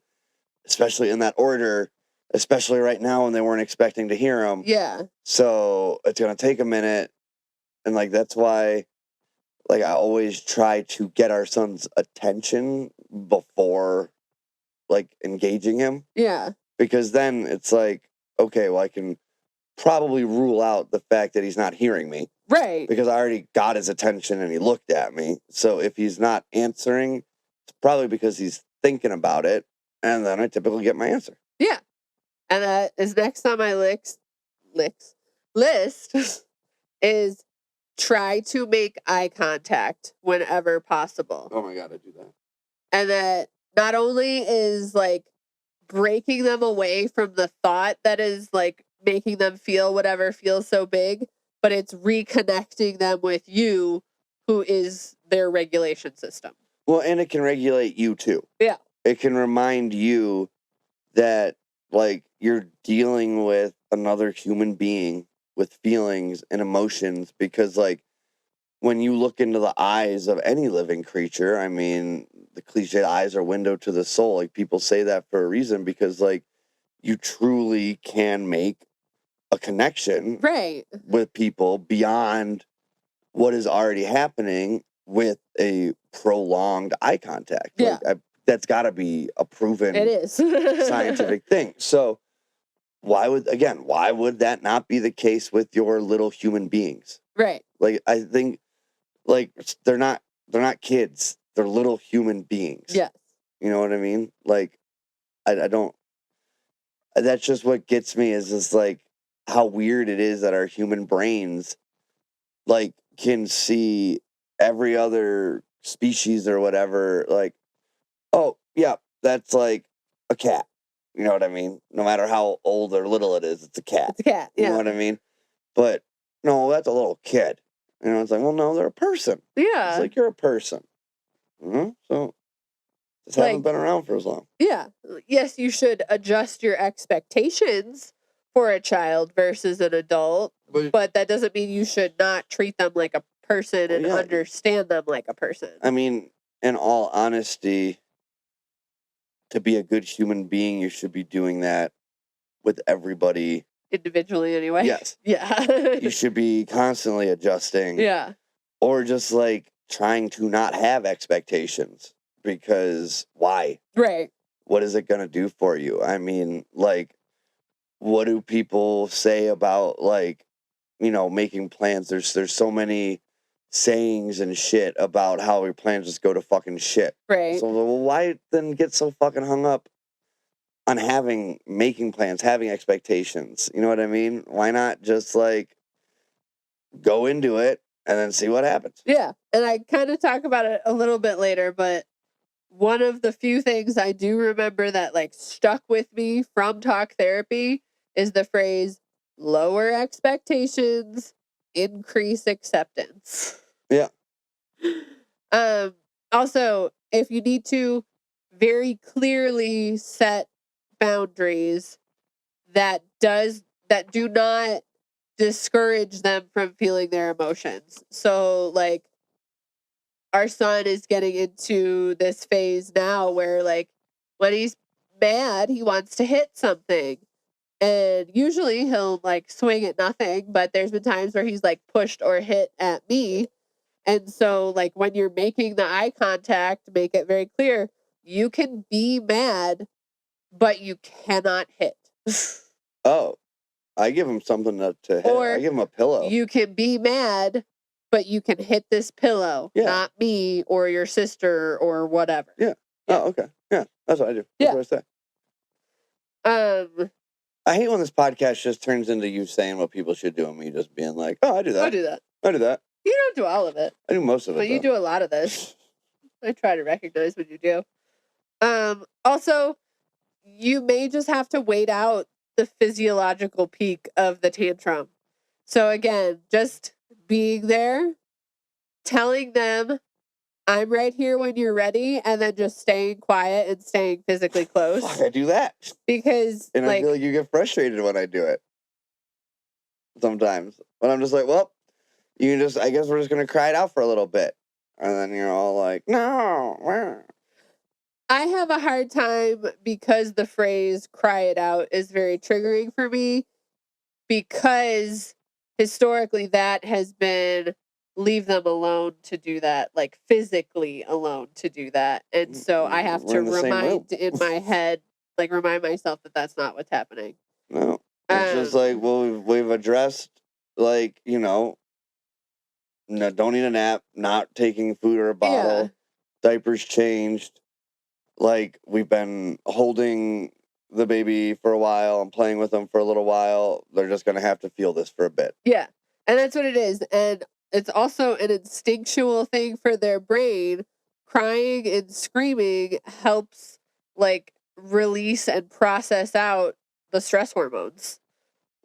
especially in that order, especially right now when they weren't expecting to hear them. Yeah. So it's going to take a minute. And like, that's why, like, I always try to get our son's attention before like engaging him. Yeah. Because then it's like, okay, well, I can probably rule out the fact that he's not hearing me. Right. Because I already got his attention and he looked at me. So if he's not answering, it's probably because he's thinking about it. And then I typically get my answer. Yeah. And that is next on my list is try to make eye contact whenever possible. Oh my God, I do that. And that not only is like breaking them away from the thought that is like making them feel whatever feels so big, but it's reconnecting them with you, who is their regulation system. Well, and it can regulate you too. Yeah. It can remind you that like you're dealing with another human being with feelings and emotions, because like when you look into the eyes of any living creature, I mean, the cliche eyes are window to the soul. Like, people say that for a reason, because like you truly can make a connection with people beyond what is already happening with a prolonged eye contact. Yeah. Like, that's got to be a proven scientific thing. So why would that not be the case with your little human beings? Right. Like, I think like they're not kids. They're little human beings. Yeah. You know what I mean? Like, I don't, that's just what gets me, is just like how weird it is that our human brains like can see every other species or whatever, like, oh yeah, that's like a cat. You know what I mean? No matter how old or little it is, it's a cat. It's a cat. Yeah. You know what I mean? But no, that's a little kid. You know, it's like, well, no, they're a person. Yeah. It's like, you're a person. So just haven't been around for as long. Yeah. Yes, you should adjust your expectations for a child versus an adult, but that doesn't mean you should not treat them like a person and understand them like a person. I mean, in all honesty, to be a good human being, you should be doing that with everybody. Individually, anyway. Yes. Yeah. You should be constantly adjusting. Yeah. Or just like trying to not have expectations, because why? Right. What is it going to do for you? I mean, like, what do people say about, like, you know, making plans? There's so many sayings and shit about how your plans just go to fucking shit. Right. So well, why then get so fucking hung up on making plans, having expectations? You know what I mean? Why not just like go into it and then see what happens? Yeah. And I kind of talk about it a little bit later, but one of the few things I do remember that like stuck with me from talk therapy is the phrase lower expectations, increase acceptance. Yeah. Also, if you need to very clearly set boundaries that do not discourage them from feeling their emotions. So like our son is getting into this phase now where like when he's mad, he wants to hit something. And usually he'll like swing at nothing, but there's been times where he's like pushed or hit at me. And so like when you're making the eye contact, make it very clear you can be mad, but you cannot hit. Oh, I give him something to hit. Or I give him a pillow. you can be mad, but you can hit this pillow, Yeah. not me or your sister or whatever. Yeah. Oh, okay. Yeah, that's what I do. That's what I say. I hate when this podcast just turns into you saying what people should do and me just being like, oh, I do that. I do that. I do that. You don't do all of it. I do most of it. But you do a lot of this. I try to recognize when you do. Also, you may just have to wait out the physiological peak of the tantrum. So again, just being there, telling them, I'm right here when you're ready, and then just staying quiet and staying physically close. Fuck, I do that. Because and I feel like you get frustrated when I do it. Sometimes. But I'm just like, well, I guess we're just going to cry it out for a little bit. And then you're all like, no. I have a hard time because the phrase cry it out is very triggering for me, because historically that has been leave them alone to do that, like physically alone to do that. And so I have to remind in my head, like remind myself that that's not what's happening. No. It's just like, well, we've addressed, like, you know, no, don't eat a nap, not taking food or a bottle, diapers changed. Like, we've been holding the baby for a while and playing with them for a little while. They're just going to have to feel this for a bit. Yeah. And that's what it is. And it's also an instinctual thing for their brain. Crying and screaming helps like release and process out the stress hormones.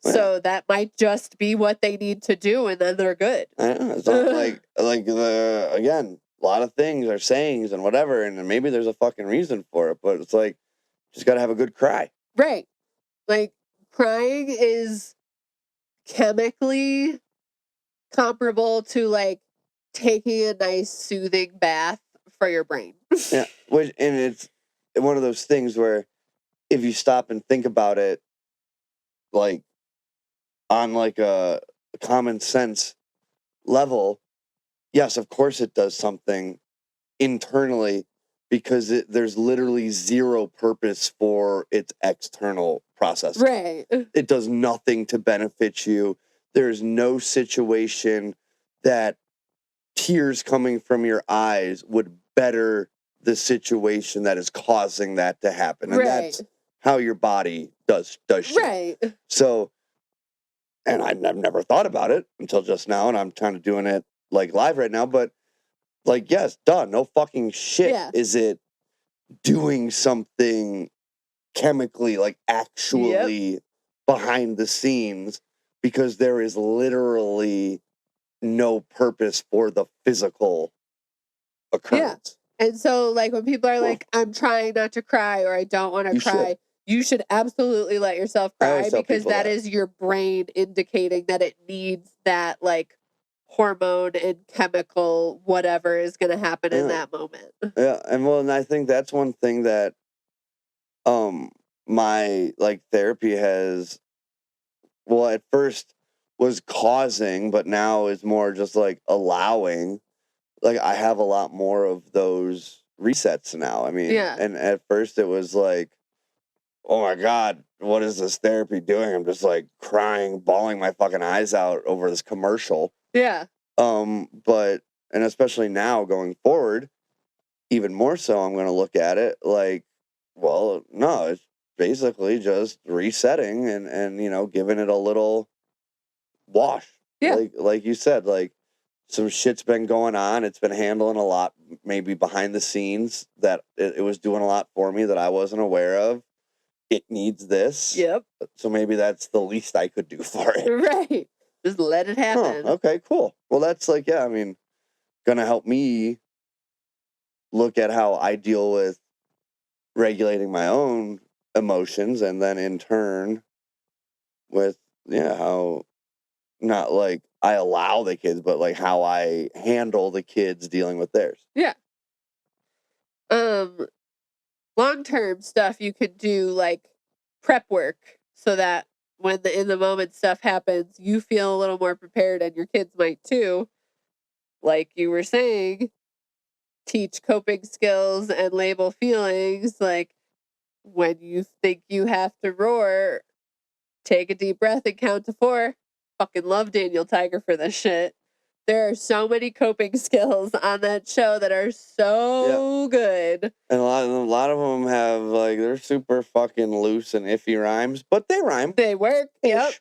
Yeah. So that might just be what they need to do, and then they're good. It's not again, a lot of things are sayings and whatever, and maybe there's a fucking reason for it, but it's like, just gotta have a good cry. Right. Like, crying is chemically comparable to like taking a nice soothing bath for your brain. Yeah. And it's one of those things where if you stop and think about it, like on like a common sense level, yes, of course it does something internally, because there's literally zero purpose for its external process. Right. It does nothing to benefit you. There's no situation that tears coming from your eyes would better the situation that is causing that to happen. And that's how your body does shit. Right. So, and I've never thought about it until just now, and I'm kind of doing it like live right now, but like, yes, done. No fucking shit. Yeah. Is it doing something chemically, like actually behind the scenes, because there is literally no purpose for the physical occurrence. Yeah. And so like when people are like, I'm trying not to cry or I don't want to cry, you should absolutely let yourself cry, because that is your brain indicating that it needs that like hormone and chemical whatever is going to happen in that moment. Yeah. And I think that's one thing that my like therapy has, well, at first was causing, but now is more just like allowing. Like, I have a lot more of those resets now. I mean, and at first it was like, oh my God, what is this therapy doing? I'm just like crying, bawling my fucking eyes out over this commercial. Yeah. But, and especially now going forward, even more so, I'm going to look at it like, well, no, it's basically just resetting and, you know, giving it a little wash. Yeah. Like you said, like some shit's been going on. It's been handling a lot, maybe behind the scenes that it was doing a lot for me that I wasn't aware of. It needs this. Yep. So maybe that's the least I could do for it. Right. Just let it happen. Huh, okay, cool. Well, that's like, yeah, I mean, gonna help me look at how I deal with regulating my own emotions, and then in turn with, yeah, how not like I allow the kids, but like how I handle the kids dealing with theirs. Yeah. Long-term stuff you could do, like prep work, so that when the in the moment stuff happens, you feel a little more prepared, and your kids might too. Like you were saying, teach coping skills and label feelings. Like when you think you have to roar, take a deep breath and count to 4. Fucking love Daniel Tiger for this shit. There are so many coping skills on that show that are so good. And a lot of them have like they're super fucking loose and iffy rhymes, but they rhyme. They work. Yep. Ish.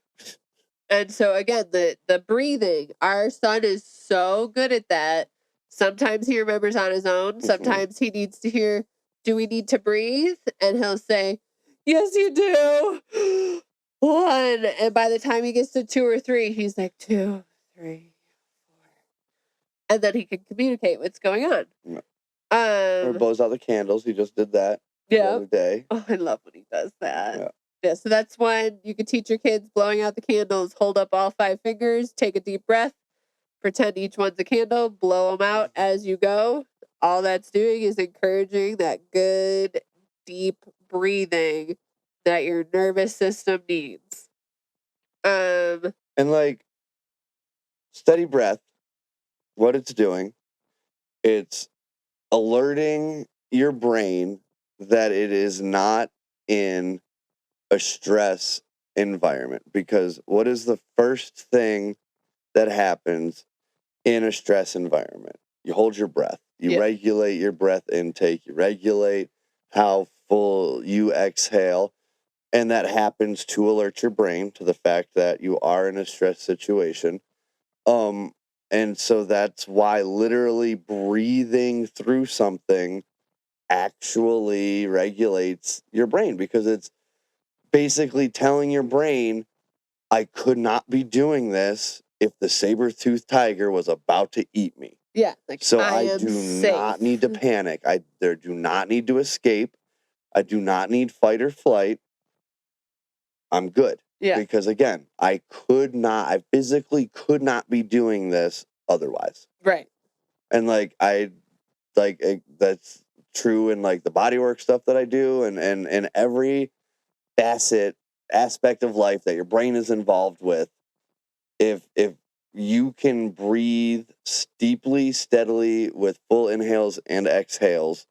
And so again, the breathing, our son is so good at that. Sometimes he remembers on his own. Sometimes he needs to hear, do we need to breathe? And he'll say, yes, you do. 1. And by the time he gets to 2 or 3, he's like 2, 3, 4. And then he can communicate what's going on. Or blows out the candles. He just did that the other day. Oh, I love when he does that. Yeah, so that's when you can teach your kids blowing out the candles. Hold up all 5 fingers, take a deep breath, pretend each one's a candle, blow them out as you go. All that's doing is encouraging that good, deep breathing that your nervous system needs. And like steady breath, what it's doing, it's alerting your brain that it is not in a stress environment. Because what is the first thing that happens in a stress environment? You hold your breath. You regulate your breath intake. You regulate how full you exhale. And that happens to alert your brain to the fact that you are in a stress situation. And so that's why literally breathing through something actually regulates your brain, because it's basically telling your brain, I could not be doing this if the saber-toothed tiger was about to eat me. Yeah, like so I do safe. Not need to panic. I do not need to escape. I do not need fight or flight. I'm good. Yeah. Because again, I physically could not be doing this otherwise. Right. And like that's true in like the bodywork stuff that I do, and every aspect of life that your brain is involved with. If you can breathe deeply, steadily, with full inhales and exhales,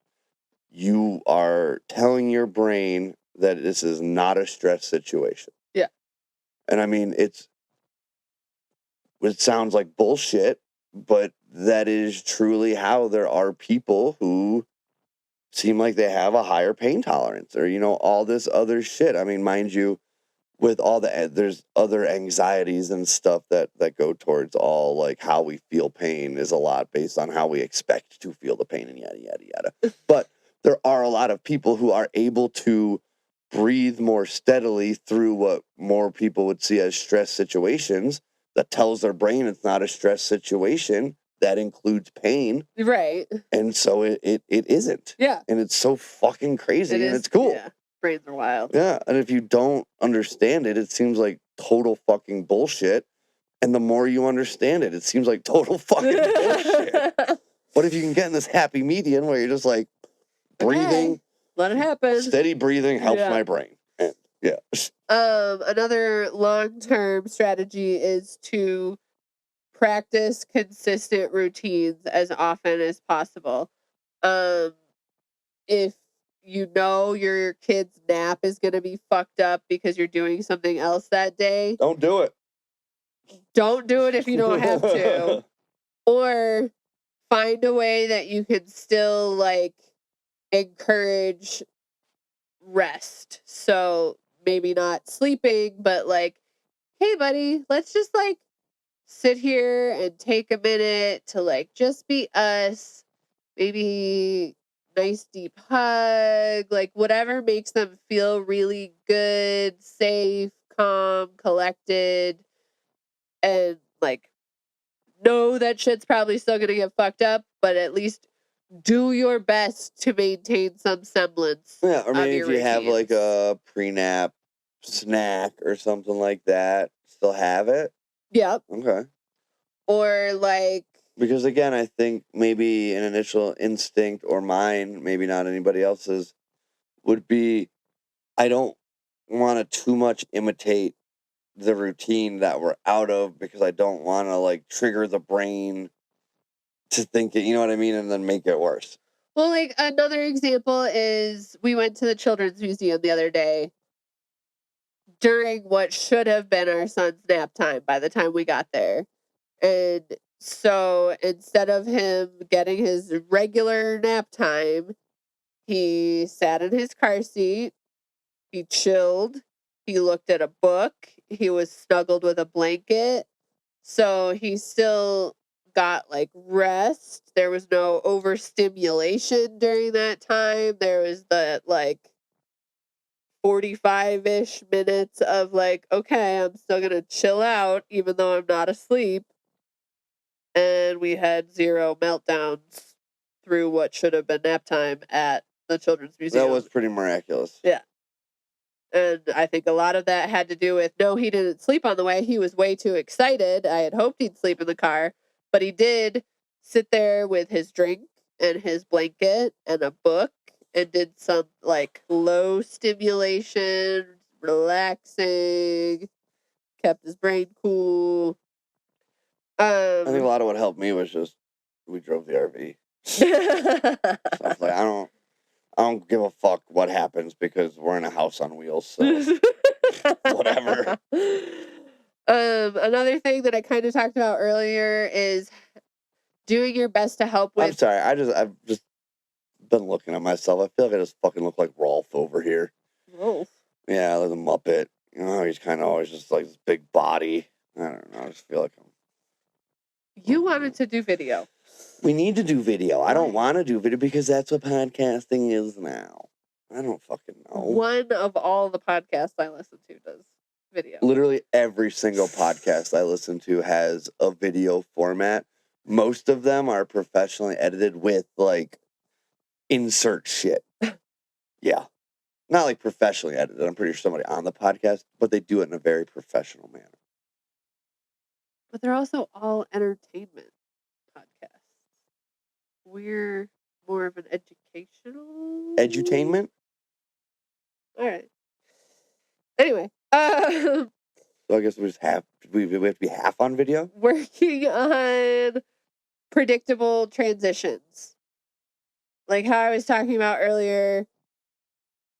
you are telling your brain that this is not a stress situation. Yeah. And I mean, it sounds like bullshit, but that is truly how there are people who seem like they have a higher pain tolerance, or, you know, all this other shit. I mean, mind you, with all there's other anxieties and stuff that go towards all like how we feel pain is a lot based on how we expect to feel the pain and yada, yada, yada. But there are a lot of people who are able to breathe more steadily through what more people would see as stress situations, that tells their brain it's not a stress situation. That includes pain. Right. And so it isn't. Yeah. And it's so fucking crazy, and it's cool. Yeah. Brains are wild. Yeah. And if you don't understand it, it seems like total fucking bullshit. And the more you understand it, it seems like total fucking bullshit. But if you can get in this happy median where you're just like breathing, okay, let it happen. Steady breathing helps my brain. And, yeah. Another long-term strategy is to practice consistent routines as often as possible. If you know your kid's nap is going to be fucked up because you're doing something else that day, Don't do it. don't do it if you don't have to. Or find a way that you can still like encourage rest. So maybe not sleeping, but like, hey buddy, let's just like sit here and take a minute to like just be us. Maybe nice deep hug, like whatever makes them feel really good, safe, calm, collected, and like know that shit's probably still gonna get fucked up, but at least do your best to maintain some semblance. Yeah, or of maybe your if you have like routines. a pre-nap snack or something like that, still have it. Yep. Okay. Or like, Because again, I think maybe an initial instinct, or mine, maybe not anybody else's, would be I don't want to too much imitate the routine that we're out of, because I don't want to like trigger the brain to think it, you know what I mean, and then make it worse. well, like another example is we went to the Children's Museum the other day during what should have been our son's nap time by the time we got there. And so instead of him getting his regular nap time, he sat in his car seat, he chilled, he looked at a book, he was snuggled with a blanket. So he still got like rest. There was no overstimulation during that time. There was the like 45-ish minutes of like, okay, I'm still going to chill out even though I'm not asleep. And we had 0 meltdowns through what should have been nap time at the Children's Museum. That was pretty miraculous. Yeah. And I think a lot of that had to do with, no, he didn't sleep on the way. He was way too excited. I had hoped he'd sleep in the car, but he did sit there with his drink and his blanket and a book and did some like low stimulation, relaxing, kept his brain cool. I think a lot of what helped me was just we drove the RV. So I was like, I don't give a fuck what happens because we're in a house on wheels. So whatever. Another thing that I kind of talked about earlier is doing your best to help with. I'm sorry. I've just been looking at myself. I feel like I just fucking look like Rolf over here. Rolf. Yeah, like a Muppet. You know, he's kind of always just like this big body. I don't know. I just feel like You wanted to do video. we need to do video. I don't want to do video because that's what podcasting is now. I don't fucking know. One of all the podcasts I listen to does video. Literally every single podcast I listen to has a video format. Most of them are professionally edited with like insert shit. Yeah. Not like professionally edited. I'm pretty sure somebody on the podcast, but they do it in a very professional manner. But they're also all entertainment podcasts. We're more of an educational. Edutainment? All right. Anyway, So I guess we have to be half on video? working on predictable transitions. Like how I was talking about earlier,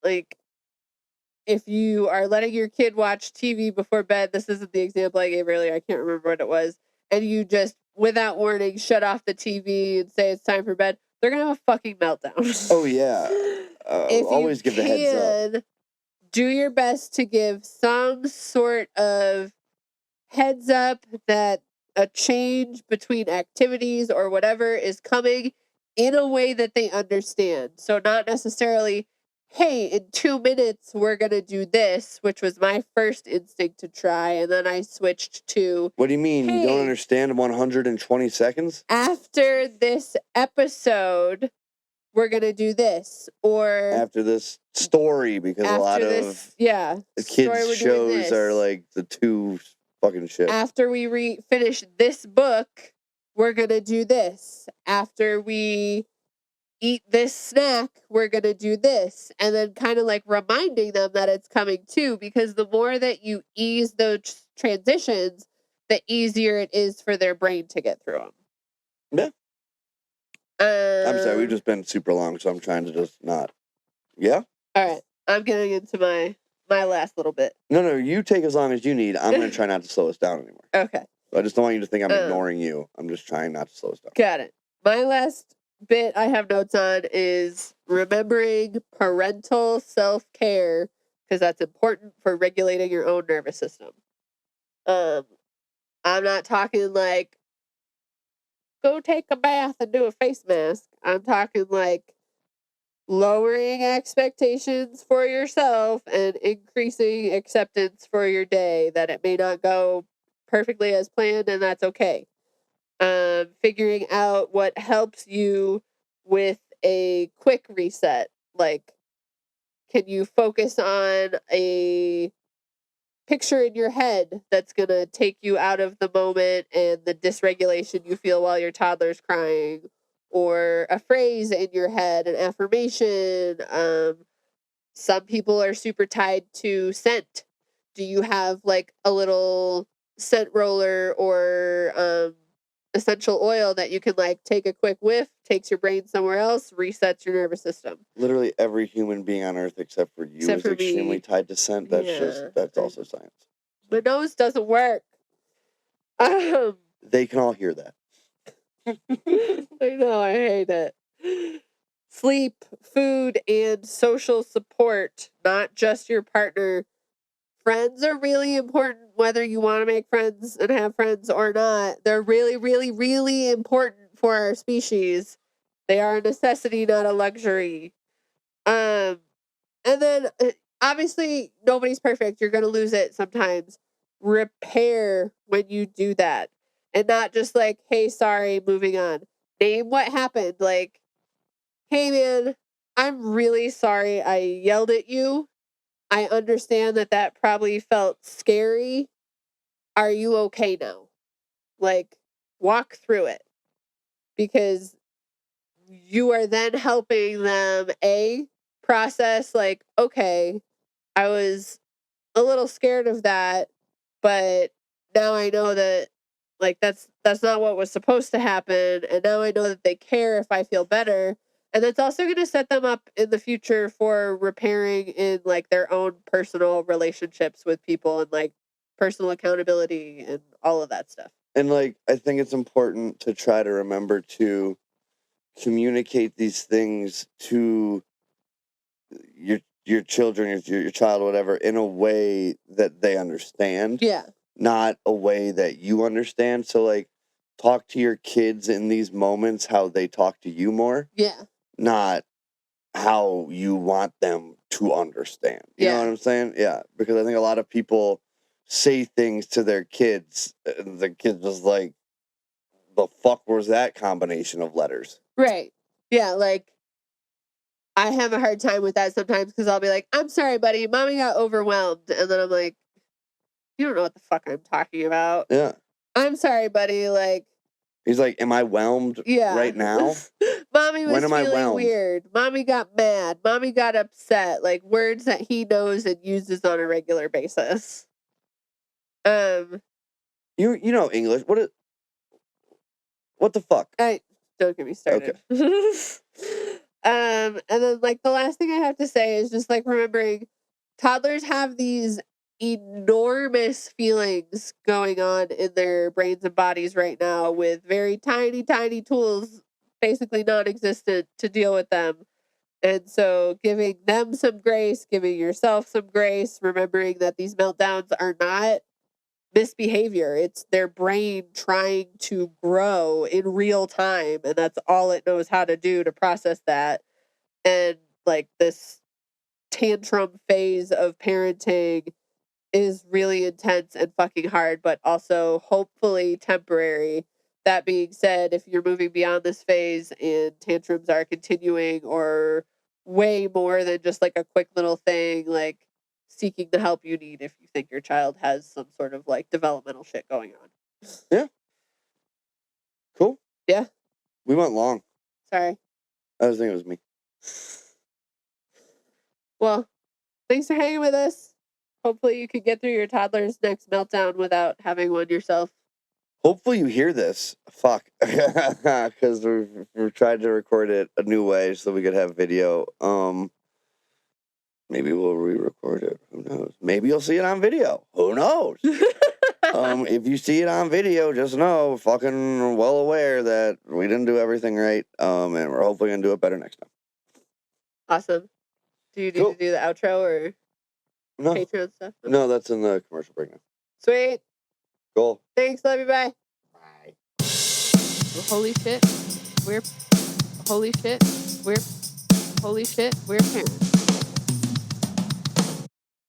like if you are letting your kid watch TV before bed, this isn't the example I gave earlier, I can't remember what it was, and you just, without warning, shut off the TV and say it's time for bed, they're going to have a fucking meltdown. Oh, yeah. If Always give the heads up. Do your best to give some sort of heads up that a change between activities or whatever is coming in a way that they understand. So not necessarily, hey, in 2 minutes we're going to do this, which was my first instinct to try. And then I switched to, What do you mean? hey, you don't understand 120 seconds? After this episode, we're going to do this. Or after this story, because a lot of the kids' shows are like the two fucking shit. After we finish this book, we're going to do this. After we eat this snack, we're going to do this. And then kind of like reminding them that it's coming too, because the more that you ease those transitions, the easier it is for their brain to get through them. Yeah. I'm sorry, we've just been super long, so I'm trying to just not Yeah. All right. I'm getting into my last little bit. No, you take as long as you need. I'm going to try not to slow us down anymore. Okay. I just don't want you to think I'm ignoring you. I'm just trying not to slow us down. Got it. My last bit I have notes on is remembering parental self-care, because that's important for regulating your own nervous system. I'm not talking like go take a bath and do a face mask. I'm talking like lowering expectations for yourself and increasing acceptance for your day, that it may not go perfectly as planned, and that's okay. Figuring out what helps you with a quick reset. Like, can you focus on a picture in your head that's going to take you out of the moment and the dysregulation you feel while your toddler's crying, or a phrase in your head, an affirmation? Some people are super tied to scent. Do you have like a little scent roller or essential oil that you can like take a quick whiff, takes your brain somewhere else, resets your nervous system? Literally every human being on Earth except for you Except is for extremely me. tied to scent. That's also science. My nose doesn't work. They can all hear that. I know, I hate it. Sleep, food, and social support, not just your partner. Friends are really important, whether you want to make friends and have friends or not. They're really, really, really important for our species. They are a necessity, not a luxury. Um, and then obviously nobody's perfect. You're gonna lose it sometimes. Repair when you do that. And not just like, hey, sorry, moving on. Name what happened. Like, hey man, I'm really sorry I yelled at you. I understand that that probably felt scary. Are you okay now? Like, walk through it, because you are then helping them process, like, okay, I was a little scared of that, but now I know that like that's not what was supposed to happen, and now I know that they care if I feel better. And that's also going to set them up in the future for repairing in like their own personal relationships with people, and like personal accountability and all of that stuff. And like I think it's important to try to remember to communicate these things to your children, your child, whatever, in a way that they understand. Yeah. Not a way that you understand. So like talk to your kids in these moments how they talk to you more. Yeah. Not how you want them to understand. You know what I'm saying? Yeah. Because I think a lot of people say things to their kids, and the kids just like, the fuck was that combination of letters? Right. Yeah, like I have a hard time with that sometimes, because I'll be like, I'm sorry, buddy, mommy got overwhelmed. And then I'm like, you don't know what the fuck I'm talking about. Yeah. I'm sorry, buddy. Like, he's like, am I whelmed right now? Mommy was When am I feeling whelmed? weird. Mommy got mad. Mommy got upset. Like words that he knows and uses on a regular basis. You know English. What the fuck? Don't get me started. Okay. And then like the last thing I have to say is just like remembering toddlers have these enormous feelings going on in their brains and bodies right now, with very tiny, tiny tools basically non-existent to deal with them. And so giving them some grace, giving yourself some grace, remembering that these meltdowns are not misbehavior. It's their brain trying to grow in real time, and that's all it knows how to do to process that. And like this tantrum phase of parenting is really intense and fucking hard, but also hopefully temporary. That being said, if you're moving beyond this phase and tantrums are continuing or way more than just like a quick little thing, like seeking the help you need if you think your child has some sort of like developmental shit going on. Yeah. Cool. Yeah. We went long. Sorry. I was thinking it was me. Well, thanks for hanging with us. Hopefully you can get through your toddler's next meltdown without having one yourself. Hopefully you hear this. Fuck. Because we've tried to record it a new way so we could have video. Maybe we'll re-record it. Who knows? Maybe you'll see it on video. Who knows? If you see it on video, just know, fucking well aware that we didn't do everything right. And we're hopefully gonna do it better next time. Awesome. Do you need Cool. to do the outro or No, Patreon stuff? no, that's in the commercial break now. Sweet. Cool. Thanks. Love you. Bye. Bye. Holy shit. We're parents.